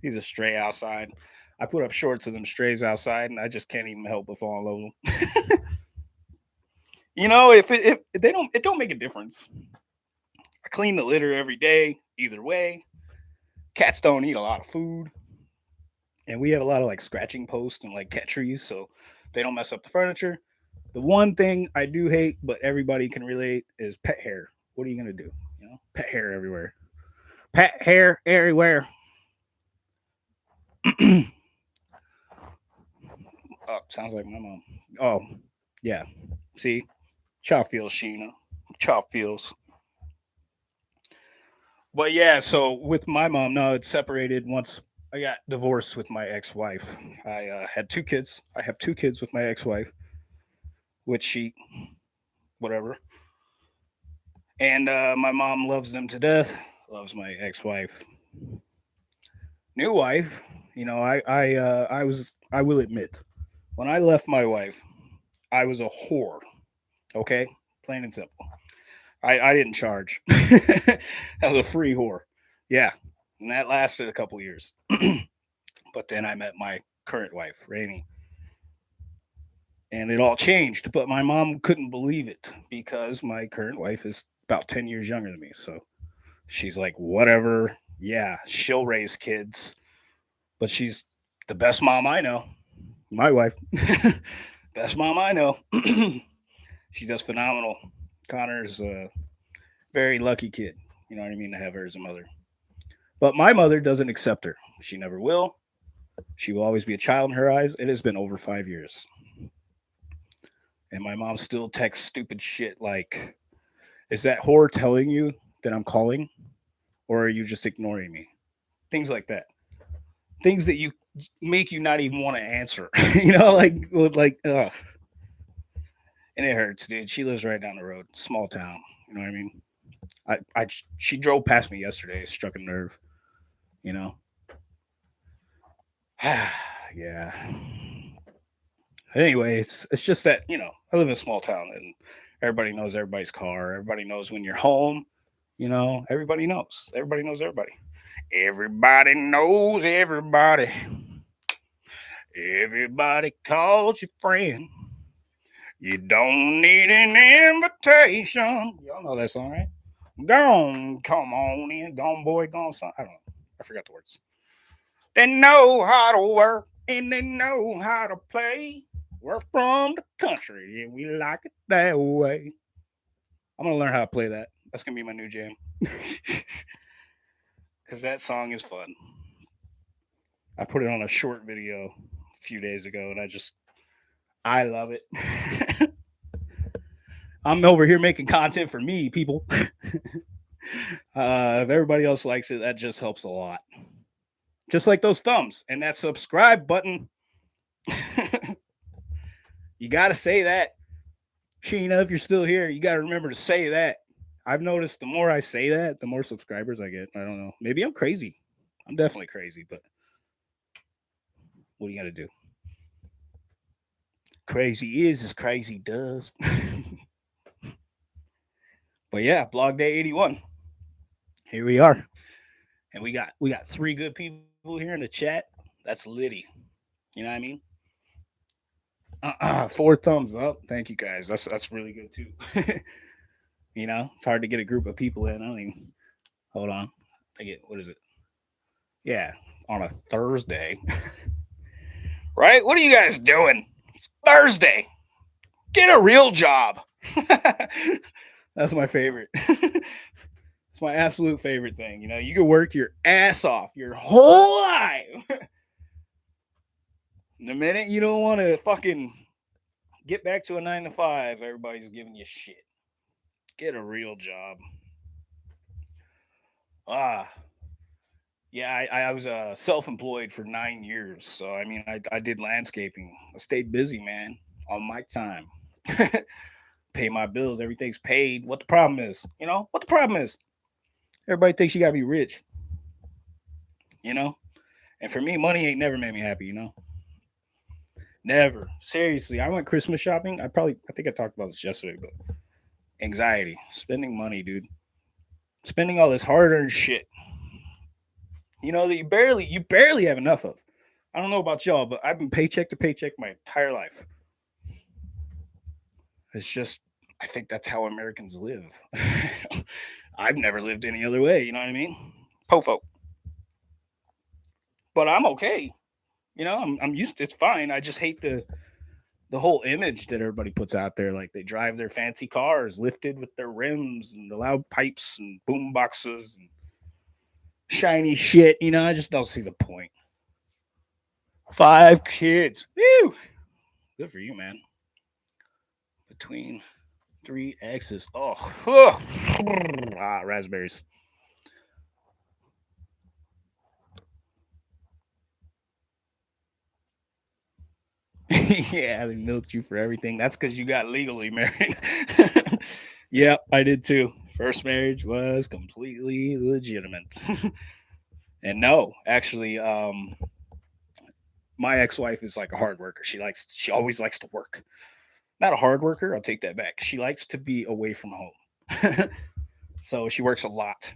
He's a stray outside. I put up shorts of them strays outside, and I just can't even help but fall in love with them. If they don't, it don't make a difference. I clean the litter every day, either way. Cats don't eat a lot of food, and we have a lot of like scratching posts and like cat trees, so they don't mess up the furniture. The one thing I do hate, but everybody can relate, is pet hair. What are you gonna do? Pet hair everywhere. Pet hair everywhere. Oh, sounds like my mom. Oh, yeah. See, Chop feels Sheena. Chop feels. But yeah, so with my mom, no, it's separated once I got divorced with my ex-wife. I had 2 kids. I have 2 kids with my ex-wife, which she, whatever. And my mom loves them to death. Loves my ex-wife. New wife, I will admit, when I left my wife, I was a whore. Okay, plain and simple. I didn't charge. I was a free whore. Yeah, and that lasted a couple years. But then I met my current wife, Rainey, and it all changed. But my mom couldn't believe it because my current wife is about 10 years younger than me. So she's like, whatever. Yeah, she'll raise kids, but she's the best mom I know. My wife, best mom I know. She does phenomenal. Connor's a very lucky kid. You know what I mean, to have her as a mother. But my mother doesn't accept her. She never will. She will always be a child in her eyes. It has been over 5 years. And my mom still texts stupid shit like, is that whore telling you that I'm calling? Or are you just ignoring me? Things like that. Things that you make you not even want to answer. Ugh. And it hurts, dude. She lives right down the road, small town. You know what I mean? She drove past me yesterday, struck a nerve. You know, yeah. Anyway, it's just that I live in a small town and everybody knows everybody's car. Everybody knows when you're home. Everybody knows. Everybody knows everybody. Everybody knows everybody. Everybody calls you friend. You don't need an invitation. Y'all know that song, right? Gone, come on in, gone boy, gone son. I don't know. I forgot the words. They know how to work and they know how to play. We're from the country and we like it that way. I'm gonna learn how to play that. That's gonna be my new jam. Cause that song is fun. I put it on a short video a few days ago and I love it. I'm over here making content for me, people. If everybody else likes it, that just helps a lot. Just like those thumbs and that subscribe button. You got to say that. Sheena, if you're still here, you got to remember to say that. I've noticed the more I say that, the more subscribers I get. I don't know. Maybe I'm crazy. I'm definitely crazy, but what do you got to do? Crazy is as crazy does. But yeah, blog day 81. Here we are. And we got 3 good people here in the chat. That's Liddy. You know what I mean? 4 thumbs up. Thank you guys. That's really good too. It's hard to get a group of people in. I don't even hold on. I get what is it? Yeah, on a Thursday. Right? What are you guys doing? It's Thursday. Get a real job. That's my favorite. It's my absolute favorite thing. You can work your ass off your whole life. The minute you don't want to fucking get back to a 9 to 5, everybody's giving you shit. Get a real job. Yeah, I was self-employed for 9 years. So, I mean, I did landscaping. I stayed busy, man, on my time. Pay my bills. Everything's paid. What the problem is? What the problem is? Everybody thinks you got to be rich. And for me, money ain't never made me happy, Never. Seriously, I went Christmas shopping. I think I talked about this yesterday, but anxiety, spending money, dude. Spending all this hard-earned shit. That you barely have enough of. I don't know about y'all, but I've been paycheck to paycheck my entire life. It's just, I think that's how Americans live. I've never lived any other way, you know what I mean? Pofo. But I'm okay. I'm used to it's fine. I just hate the whole image that everybody puts out there, like they drive their fancy cars lifted with their rims and the loud pipes and boom boxes and shiny shit. I just don't see the point. 5 kids. Woo! Good for you, man. Between 3 exes. Oh, raspberries. Yeah, they milked you for everything. That's because you got legally married. Yep, I did too. First marriage was completely legitimate. And no, actually, my ex-wife is like a hard worker. She always likes to work. Not a hard worker, I'll take that back. She likes to be away from home. So she works a lot.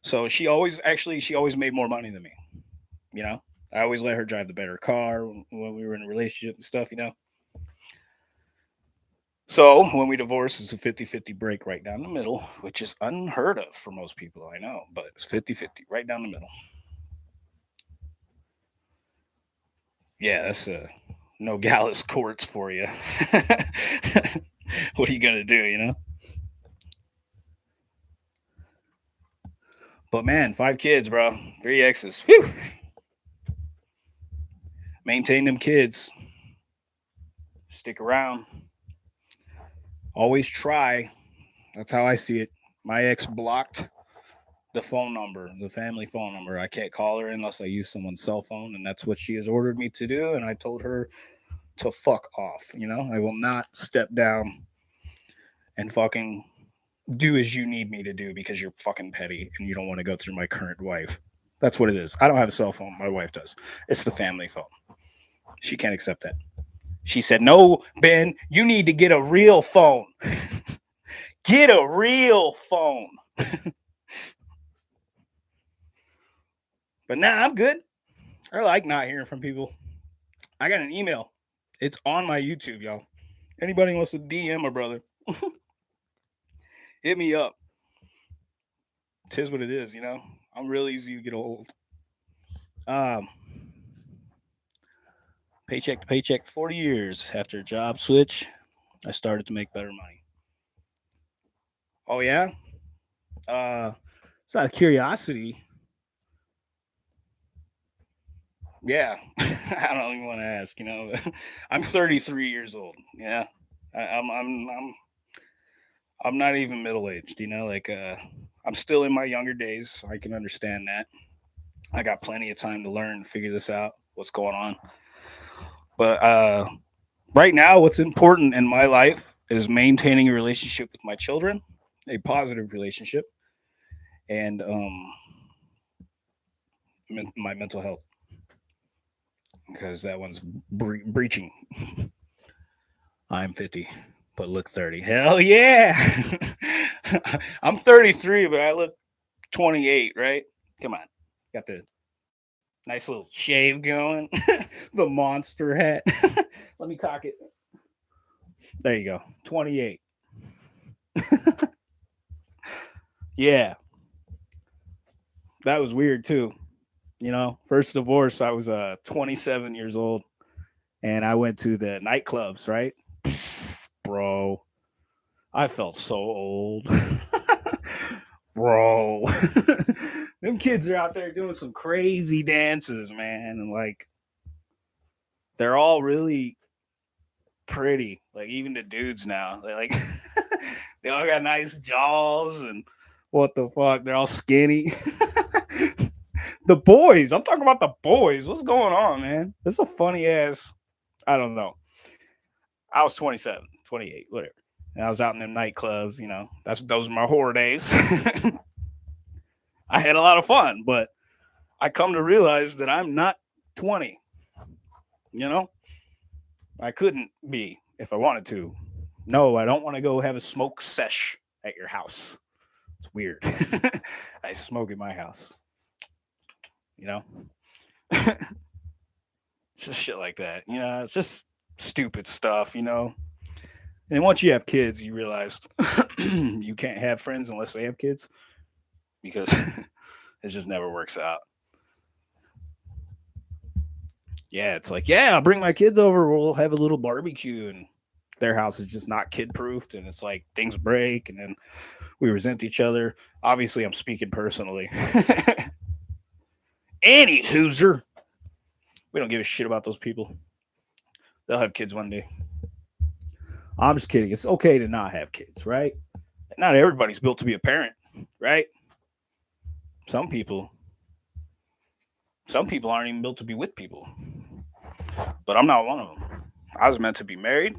So she always made more money than me. You know, I always let her drive the better car when we were in a relationship and stuff. So when we divorced, it's a 50-50 break right down the middle, which is unheard of for most people, I know, but it's 50-50 right down the middle. Yeah, that's no Gallus courts for you. What are you going to do? But man, 5 kids, bro. 3 exes. Whew. Maintain them kids. Stick around. Always try. That's how I see it. My ex blocked the phone number, the family phone number. I can't call her unless I use someone's cell phone, and that's what she has ordered me to do. And I told her to fuck off. I will not step down and fucking do as you need me to do because you're fucking petty and you don't want to go through my current wife. That's what it is. I don't have a cell phone. My wife does. It's the family phone. She can't accept that. She said, "No, Ben, you need to get a real phone. Get a real phone." But nah, I'm good. I like not hearing from people. I got an email. It's on my YouTube, y'all. Anybody wants to DM a brother, hit me up. Tis what it is. I'm real easy to get old. Paycheck to paycheck, 40 years after a job switch, I started to make better money. Oh yeah, it's out of curiosity. Yeah, I don't even want to ask. I'm 33 years old. Yeah, I'm not even middle aged. Like I'm still in my younger days. I can understand that. I got plenty of time to learn, figure this out, what's going on. But right now, what's important in my life is maintaining a relationship with my children, a positive relationship, and my mental health, because that one's breaching. I'm 50, but look 30. Hell yeah! I'm 33, but I look 28, right? Come on. Got the nice little shave going, the monster hat. Let me cock it. There you go. 28. Yeah. That was weird too. First divorce, I was 27 years old and I went to the nightclubs, right? Bro, I felt so old. Bro. Them kids are out there doing some crazy dances, man. And like, they're all really pretty. Like, even the dudes now. They like, they all got nice jaws and what the fuck? They're all skinny. The boys. I'm talking about the boys. What's going on, man? This is a funny ass. I don't know. I was 27, 28, whatever. And I was out in them nightclubs. Those are my horror days. I had a lot of fun, but I come to realize that I'm not 20. I couldn't be if I wanted to. No, I don't want to go have a smoke sesh at your house. It's weird. I smoke at my house. It's just shit like that. It's just stupid stuff. And once you have kids, you realize you can't have friends unless they have kids because it just never works out. Yeah, it's like, yeah, I'll bring my kids over. We'll have a little barbecue, and their house is just not kid proofed, and it's like things break, and then we resent each other. Obviously, I'm speaking personally. Any hooser, we don't give a shit about those people. They'll have kids one day. I'm just kidding. It's okay to not have kids, right? Not everybody's built to be a parent, right? Some people, some people aren't even built to be with people. But I'm not one of them. I was meant to be married,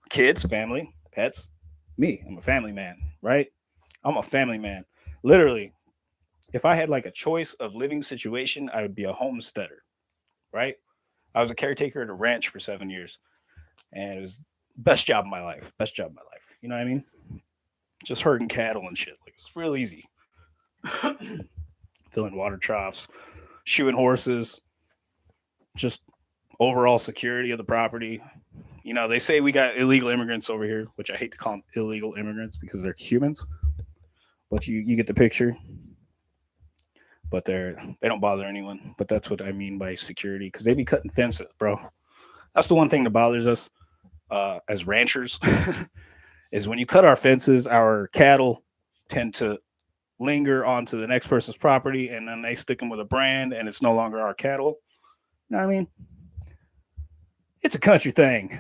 kids, family, pets. Me, I'm a family man, right? I'm a family man. Literally, if I had like a choice of living situation, I would be a homesteader, right? I was a caretaker at a ranch for 7 years, and it was best job of my life. Best job of my life. You know what I mean? Just herding cattle and shit. Like it's real easy. Filling water troughs, shoeing horses, just overall security of the property. You know, they say we got illegal immigrants over here, which I hate to call them illegal immigrants because they're humans, but you get the picture. But they don't bother anyone. But that's what I mean by security because they be cutting fences, bro. That's the one thing that bothers us as ranchers is when you cut our fences, our cattle tend to linger onto the next person's property, and then they stick them with a brand, and it's no longer our cattle. You know what I mean? It's a country thing.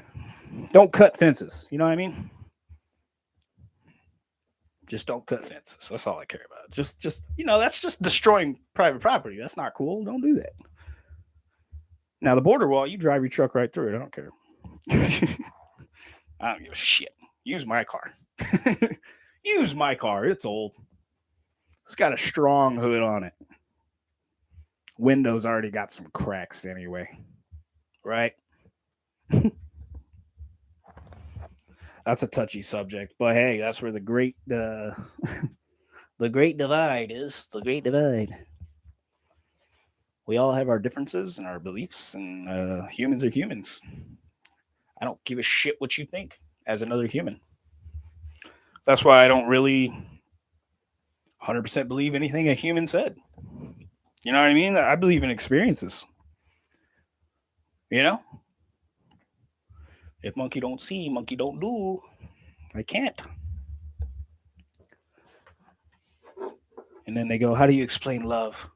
Don't cut fences. You know what I mean? Just don't cut fences. That's all I care about. Just that's just destroying private property. That's not cool. Don't do that. Now the border wall, you drive your truck right through it. I don't care. I don't give a shit. Use my car. Use my car. It's old. It's got a strong hood on it. Windows already got some cracks anyway. Right? That's a touchy subject, but hey, that's where the great the great divide is. The great divide. We all have our differences and our beliefs, and humans are humans. I don't give a shit what you think as another human. That's why I don't really 100% believe anything a human said. You know what I mean? I believe in experiences. You know? If monkey don't see, monkey don't do. I can't. And then they go, how do you explain love?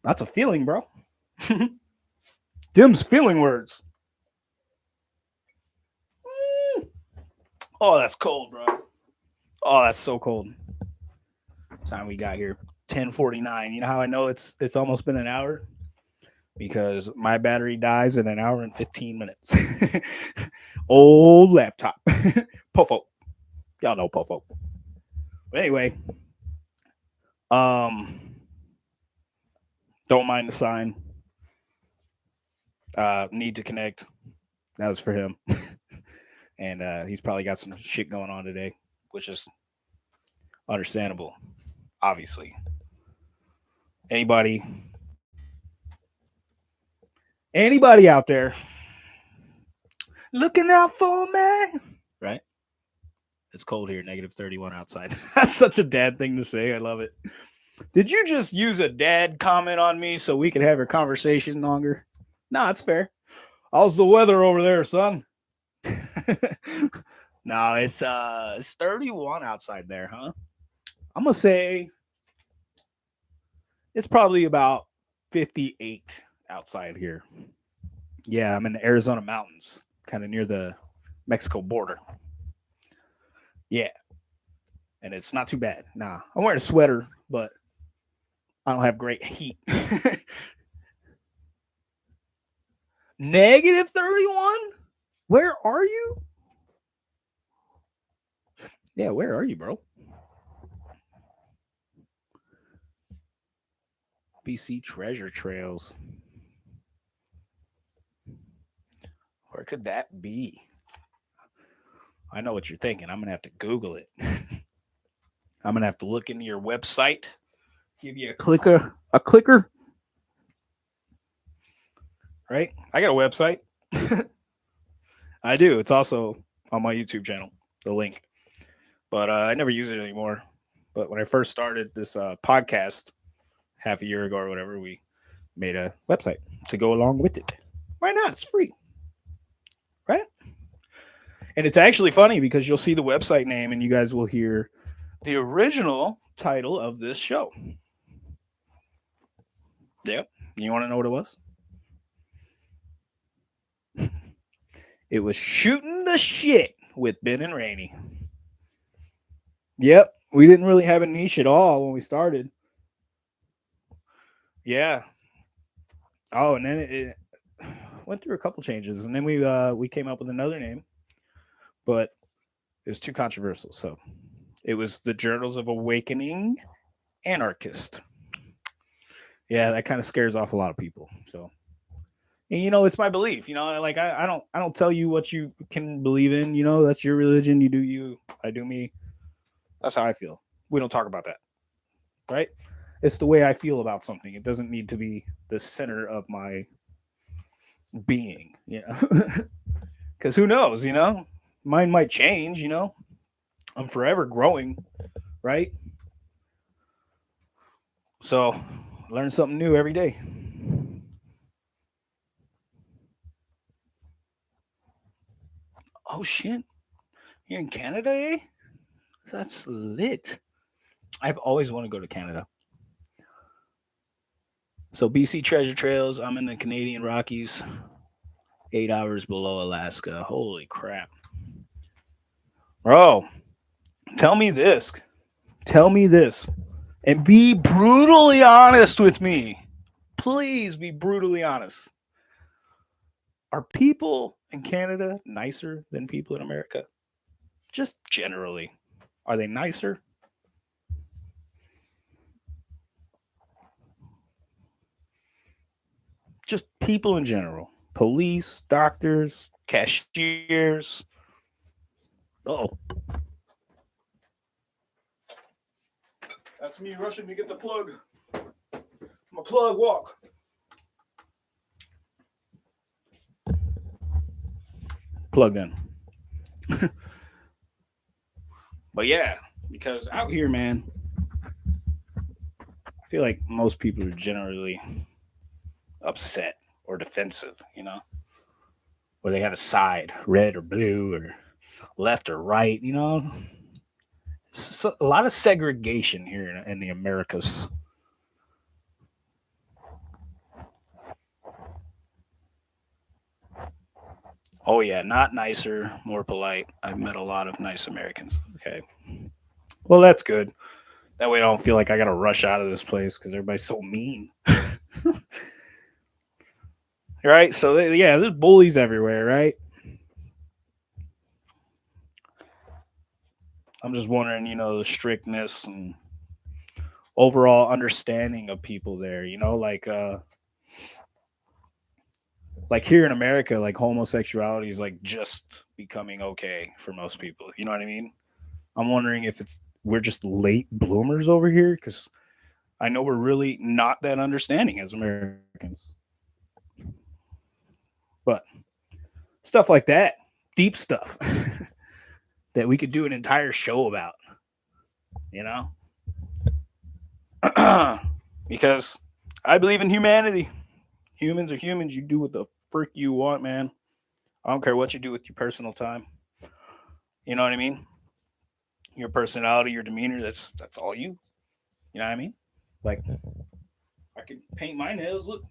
That's a feeling, bro. Them's feeling words. Oh, that's cold, bro. Oh, that's so cold. Time we got here, 10:49. You know how I know it's almost been an hour? Because my battery dies in an hour and 15 minutes. Old laptop. Pofo. Y'all know Pofo. But anyway, don't mind the sign. Need to connect. That was for him. And he's probably got some shit going on today, which is understandable, obviously. Anybody out there looking out for me? Right? It's cold here, negative 31 outside. That's such a dad thing to say. I love it. Did you just use a dad comment on me so we could have a conversation longer? Nah, it's fair. How's the weather over there, son? No, it's 31 outside there, huh? I'm gonna say it's probably about 58 outside here. Yeah, I'm in the Arizona mountains, kind of near the Mexico border. Yeah, and it's not too bad. Nah, I'm wearing a sweater, but I don't have great heat. Negative 31? Where are you? Yeah, where are you, bro? BC Treasure Trails. Where could that be? I know what you're thinking. I'm going to have to Google it. I'm going to have to look into your website, give you a clicker. Right? I got a website. I do. It's also on my YouTube channel, the link. But I never use it anymore. But when I first started this podcast half a year ago or whatever, we made a website to go along with it. Why not? It's free, right? And it's actually funny because you'll see the website name and you guys will hear the original title of this show. Yep. You want to know what it was? It was Shooting the Shit with Ben and Rainey. Yep. We didn't really have a niche at all when we started. Yeah. Oh, and then it went through a couple changes, and then we came up with another name, but it was too controversial. So it was the Journals of Awakening Anarchist. Yeah, that kind of scares off a lot of people. So, and, it's my belief. Like I don't tell you what you can believe in. That's your religion. You do you. I do me. That's how I feel. We don't talk about that, right? It's the way I feel about something. It doesn't need to be the center of my being, because who knows, mine might change. I'm forever growing, right? So learn something new every day. Oh shit, you're in Canada, eh? That's lit. I've always wanted to go to Canada. So BC Treasure Trails, I'm in the Canadian Rockies, 8 hours below Alaska. Holy crap. Bro, tell me this. And be brutally honest with me. Please be brutally honest. Are people in Canada nicer than people in America? Just generally. Are they nicer? Just people in general. Police, doctors, cashiers. Oh. That's me rushing to get the plug. My plug walk. Plugged in. But yeah, because out here, man, I feel like most people are generally upset or defensive, or they have a side, red or blue or left or right, So, a lot of segregation here in the Americas. Oh yeah, not nicer, more polite. I've met a lot of nice Americans. Okay. Well, that's good. That way I don't feel like I got to rush out of this place because everybody's so mean. Right? So, yeah, there's bullies everywhere, right? I'm just wondering, the strictness and overall understanding of people there, like here in America, like homosexuality is like just becoming okay for most people. You know what I mean? I'm wondering if we're just late bloomers over here because I know we're really not that understanding as Americans. But stuff like that, deep stuff that we could do an entire show about, because I believe in humanity. Humans are humans. You do what the frick you want, man. I don't care what you do with your personal time. You know what I mean? Your personality, your demeanor, that's all you. You know what I mean? Like, I could paint my nails. Look,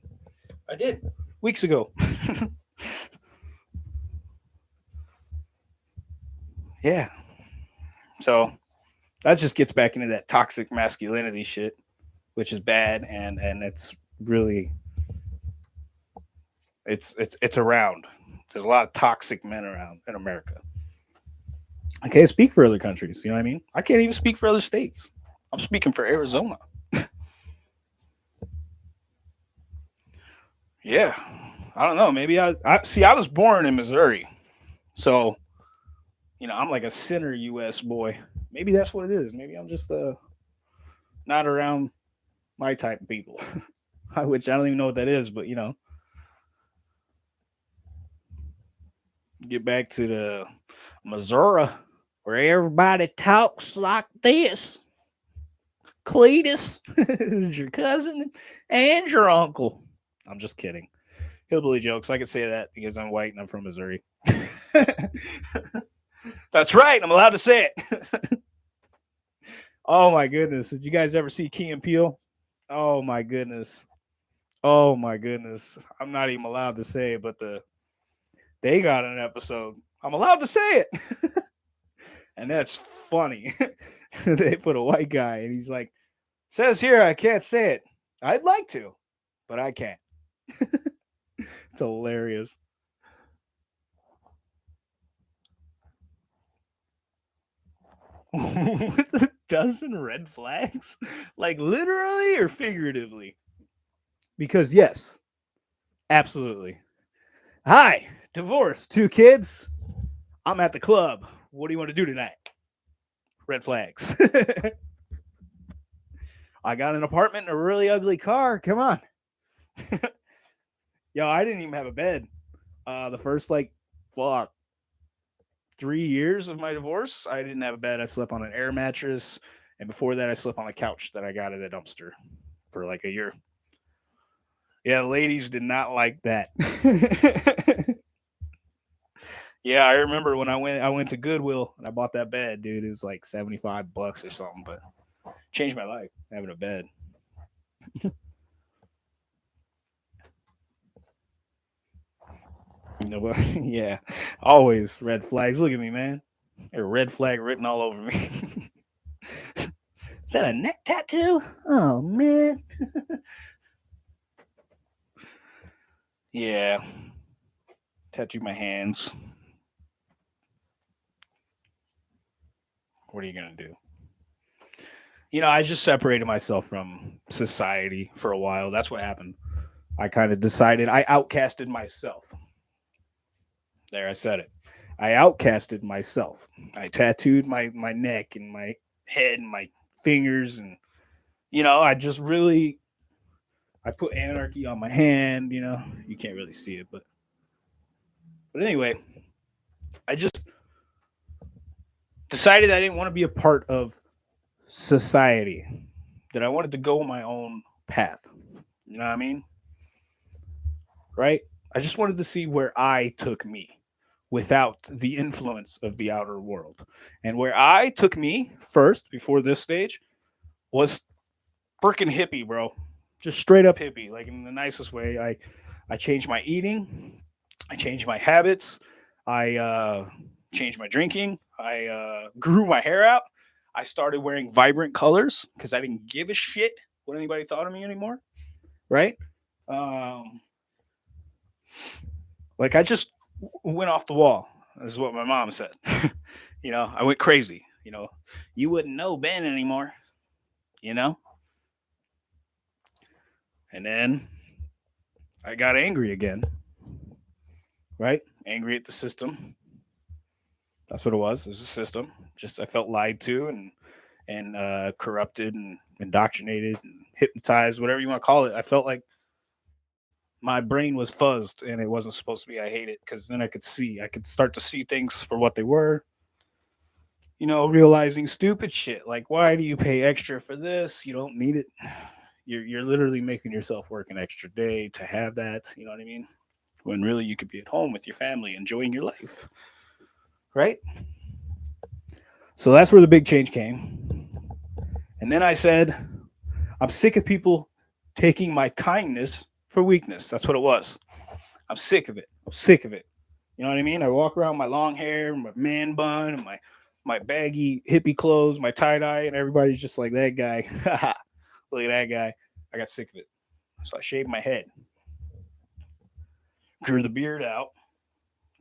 I did weeks ago. Yeah. So that just gets back into that toxic masculinity shit, which is bad, and it's really it's around. There's a lot of toxic men around in America. I can't speak for other countries. You know what I mean? I can't even speak for other states. I'm speaking for Arizona. Yeah. I don't know. Maybe I see. I was born in Missouri, so I'm like a center U.S. boy. Maybe that's what it is. Maybe I'm just not around my type of people, which I don't even know what that is. But get back to the Missouri, where everybody talks like this. Cletus is your cousin and your uncle. I'm just kidding. Hillbilly jokes. I could say that because I'm white and I'm from Missouri. That's right. I'm allowed to say it. Oh my goodness. Did you guys ever see Key and Peele? Oh my goodness. Oh my goodness. I'm not even allowed to say it, but they got an episode. I'm allowed to say it. And that's funny. They put a white guy and he's like, says here I can't say it. I'd like to, but I can't. It's hilarious. With a dozen red flags? Like literally or figuratively? Because yes, absolutely. Hi, divorce, 2 kids. I'm at the club. What do you want to do tonight? Red flags. I got an apartment and a really ugly car. Come on. Yo, I didn't even have a bed. The first 3 years of my divorce, I didn't have a bed. I slept on an air mattress, and before that, I slept on a couch that I got at a dumpster for like a year. Yeah, ladies did not like that. Yeah, I remember when I went to Goodwill and I bought that bed, dude. It was like $75 or something, but changed my life having a bed. Yeah, always red flags. Look at me, man. A red flag written all over me. Is that a neck tattoo? Oh man. Yeah. Tattoo my hands. What are you gonna do? I just separated myself from society for a while. That's what happened. I kind of decided I outcasted myself. There, I said it. I outcasted myself. I tattooed my neck and my head and my fingers, and I just really I put anarchy on my hand. You can't really see it, but anyway, I just decided I didn't want to be a part of society. That I wanted to go my own path. You know what I mean? Right? I just wanted to see where I took me without the influence of the outer world. And where I took me first, before this stage, was freaking hippie, bro. Just straight up hippie, like in the nicest way. I changed my eating, I changed my habits, I changed my drinking, I grew my hair out. I started wearing vibrant colors because I didn't give a shit what anybody thought of me anymore. Right? Um, like I just went off the wall. This is what my mom said. I went crazy. You wouldn't know Ben anymore. You know. And then I got angry again. Right? Angry at the system. That's what it was. It was a system. Just I felt lied to and corrupted and indoctrinated and hypnotized, whatever you want to call it. I felt like my brain was fuzzed and it wasn't supposed to be. I hate it because then I could start to see things for what they were. Realizing stupid shit like why do you pay extra for this? You don't need it. You're literally making yourself work an extra day to have that. You know what I mean? When really you could be at home with your family enjoying your life, right? So that's where the big change came. And then I said, I'm sick of people taking my kindness for weakness. That's what it was. I'm sick of it. I'm sick of it. You know what I mean? I walk around with my long hair, my man bun, and my baggy hippie clothes, my tie dye, and everybody's just like that guy. Look at that guy. I got sick of it. So I shaved my head, grew the beard out,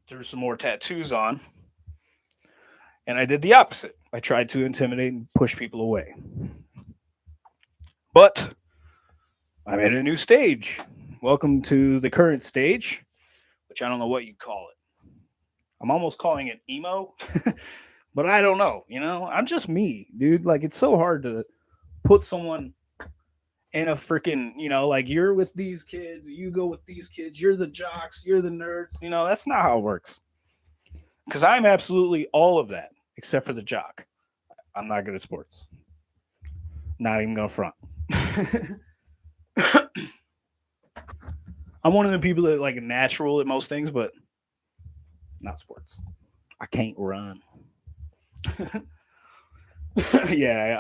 threw some more tattoos on, and I did the opposite. I tried to intimidate and push people away. But I'm at a new stage. Welcome to the current stage, which I don't know what you call it. I'm almost calling it emo, but I don't know. I'm just me, dude. Like, it's so hard to put someone in a freaking, like you're with these kids, you go with these kids, you're the jocks, you're the nerds. That's not how it works. Because I'm absolutely all of that, except for the jock. I'm not good at sports. Not even gonna front. I'm one of the people that like natural at most things, but not sports. I can't run. Yeah,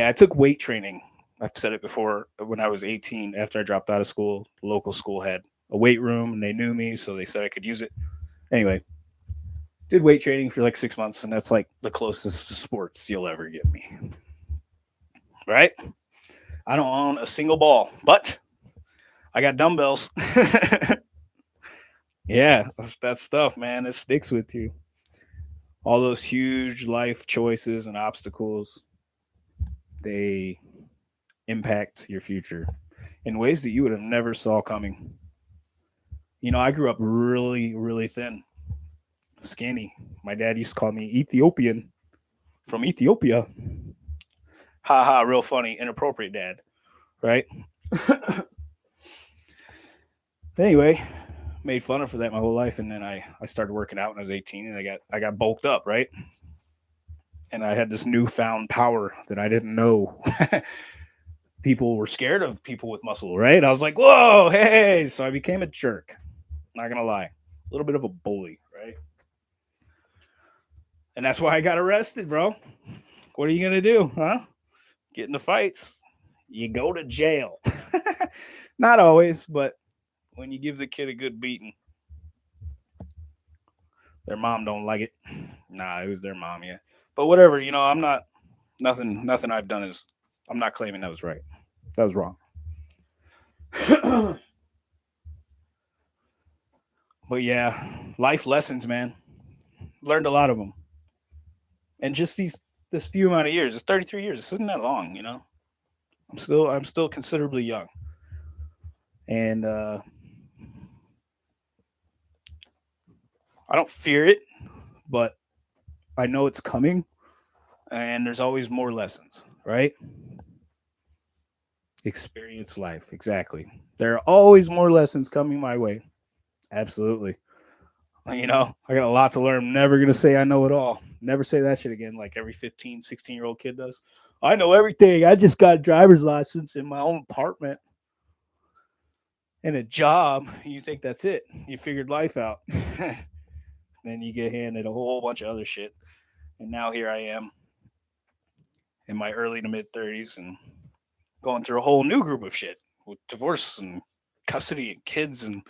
I took weight training. I've said it before. When I was 18, after I dropped out of school, the local school had a weight room and they knew me, so they said I could use it. Anyway, did weight training for like 6 months, and that's like the closest to sports you'll ever get me. Right? I don't own a single ball, but I got dumbbells. Yeah, that stuff, man. It sticks with you. All those huge life choices and obstacles, they impact your future in ways that you would have never saw coming. I grew up really, really thin, skinny. My dad used to call me Ethiopian from Ethiopia. Ha ha, real funny, inappropriate dad, right? Anyway, made fun of for that my whole life, and then I started working out when I was 18, and I got bulked up, right? And I had this newfound power that I didn't know. People were scared of people with muscle, right? I was like, whoa, hey. So I became a jerk. Not gonna lie. A little bit of a bully, right? And that's why I got arrested, bro. What are you gonna do, huh? Get into fights. You go to jail. Not always, but when you give the kid a good beating, their mom don't like it. Nah, it was their mom, yeah. But whatever, I'm not nothing I've done is I'm not claiming that was right. That was wrong. But yeah, life lessons, man. Learned a lot of them. And just this few amount of years, it's 33 years. This isn't that long. I'm still considerably young. And I don't fear it, but I know it's coming and there's always more lessons, right? Experience life, exactly. There are always more lessons coming my way. Absolutely. I got a lot to learn. I'm never going to say I know it all. Never say that shit again like every 15, 16-year-old kid does. I know everything. I just got a driver's license in my own apartment and a job. You think that's it. You figured life out. Then you get handed a whole bunch of other shit. And now here I am in my early to mid 30s and going through a whole new group of shit with divorce and custody and kids and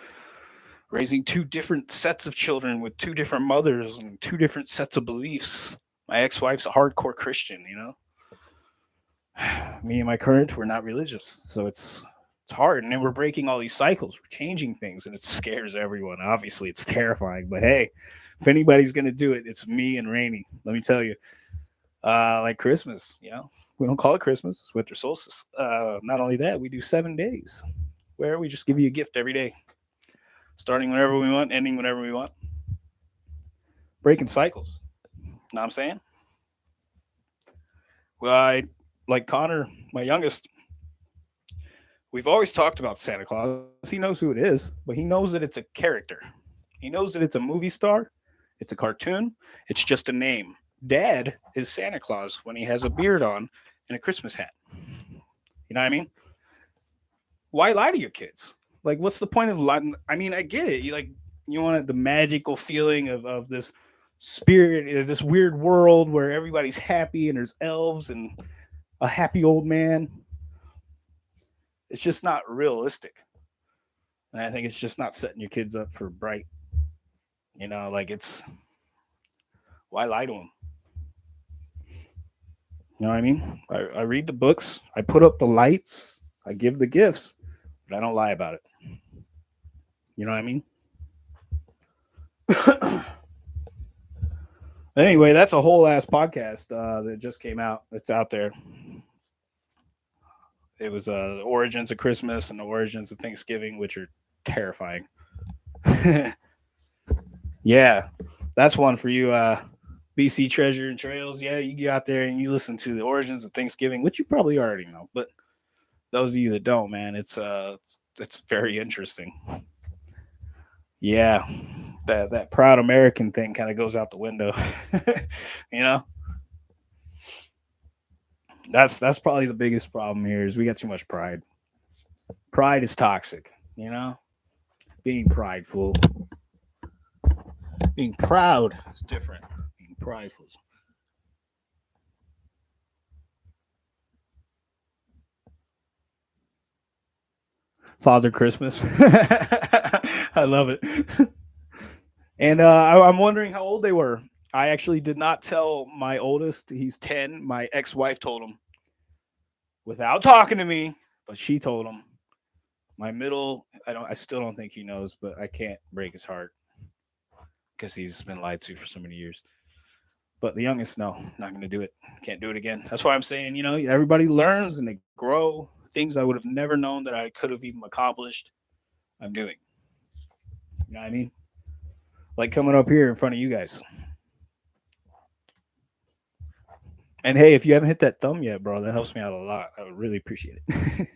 raising two different sets of children with two different mothers and two different sets of beliefs. My ex-wife's a hardcore Christian. Me and my current, we're not religious, so it's hard. And then we're breaking all these cycles, we're changing things, and it scares everyone. Obviously, it's terrifying. But hey, if anybody's gonna do it, it's me and Rainy. Let me tell you. Like Christmas, we don't call it Christmas; it's winter solstice. Not only that, we do 7 days, where we just give you a gift every day, starting whenever we want, ending whenever we want, breaking cycles. Know what I'm saying? Well, I like Connor, my youngest. We've always talked about Santa Claus. He knows who it is, but he knows that it's a character. He knows that it's a movie star, it's a cartoon, it's just a name. Dad is Santa Claus when he has a beard on and a Christmas hat. You know what I mean? Why lie to your kids? Like, what's the point of lying? I mean, I get it. You want the magical feeling of this spirit, this weird world where everybody's happy and there's elves and a happy old man. It's just not realistic. And I think it's just not setting your kids up for bright. It's why lie to them? You know what I mean? I read the books, I put up the lights, I give the gifts, but I don't lie about it. You know what I mean? Anyway, that's a whole ass podcast that just came out. It's out there. It was the origins of Christmas and the origins of Thanksgiving, which are terrifying. Yeah, that's one for you, BC Treasure and Trails. Yeah, you get out there and you listen to the origins of Thanksgiving, which you probably already know. But those of you that don't, man, it's very interesting. Yeah, that proud American thing kind of goes out the window. you know, that's probably the biggest problem here is we got too much pride. Pride is toxic. you know, being prideful, being proud is different. Being prideful. Father Christmas. I love it. And I'm wondering how old they were. I actually did not tell my oldest. He's 10. My ex-wife told him without talking to me, but she told him. My middle, I still don't think he knows, but I can't break his heart because he's been lied to for so many years. But the youngest, no, not going to do it. Can't do it again. That's why I'm saying, everybody learns and they grow. Things I would have never known that I could have even accomplished, I'm doing. You know what I mean? Like coming up here in front of you guys. And hey, if you haven't hit that thumb yet, bro, that helps me out a lot. I would really appreciate it.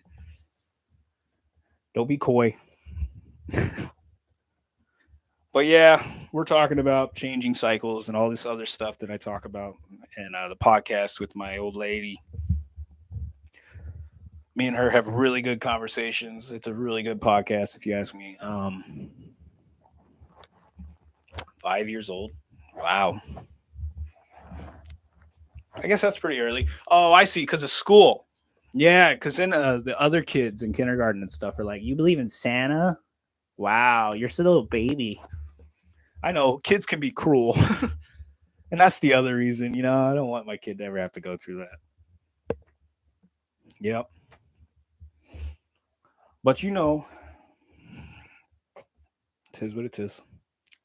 Don't be coy. But yeah, we're talking about changing cycles and all this other stuff that I talk about in the podcast with my old lady. Me and her have really good conversations. It's a really good podcast, if you ask me. 5 years old. Wow. I guess that's pretty early. Oh, I see. Because of school. Yeah, because then the other kids in kindergarten and stuff are like, "You believe in Santa? Wow, you're still a baby." I know kids can be cruel, and that's the other reason. I don't want my kid to ever have to go through that. Yep. But it is what it is.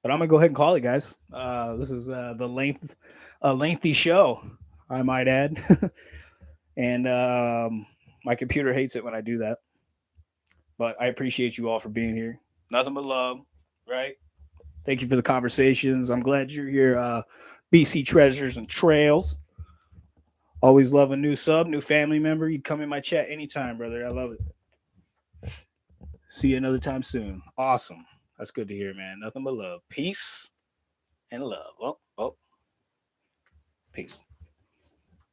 But I'm gonna go ahead and call it, guys. This is a lengthy show, I might add, and my computer hates it when I do that. But I appreciate you all for being here. Nothing but love, right? Thank you for the conversations. I'm glad you're here, BC Treasures and Trails. Always love a new sub, new family member. You come in my chat anytime, brother. I love it. See you another time soon. Awesome. That's good to hear, man. Nothing but love. Peace and love. Oh, peace.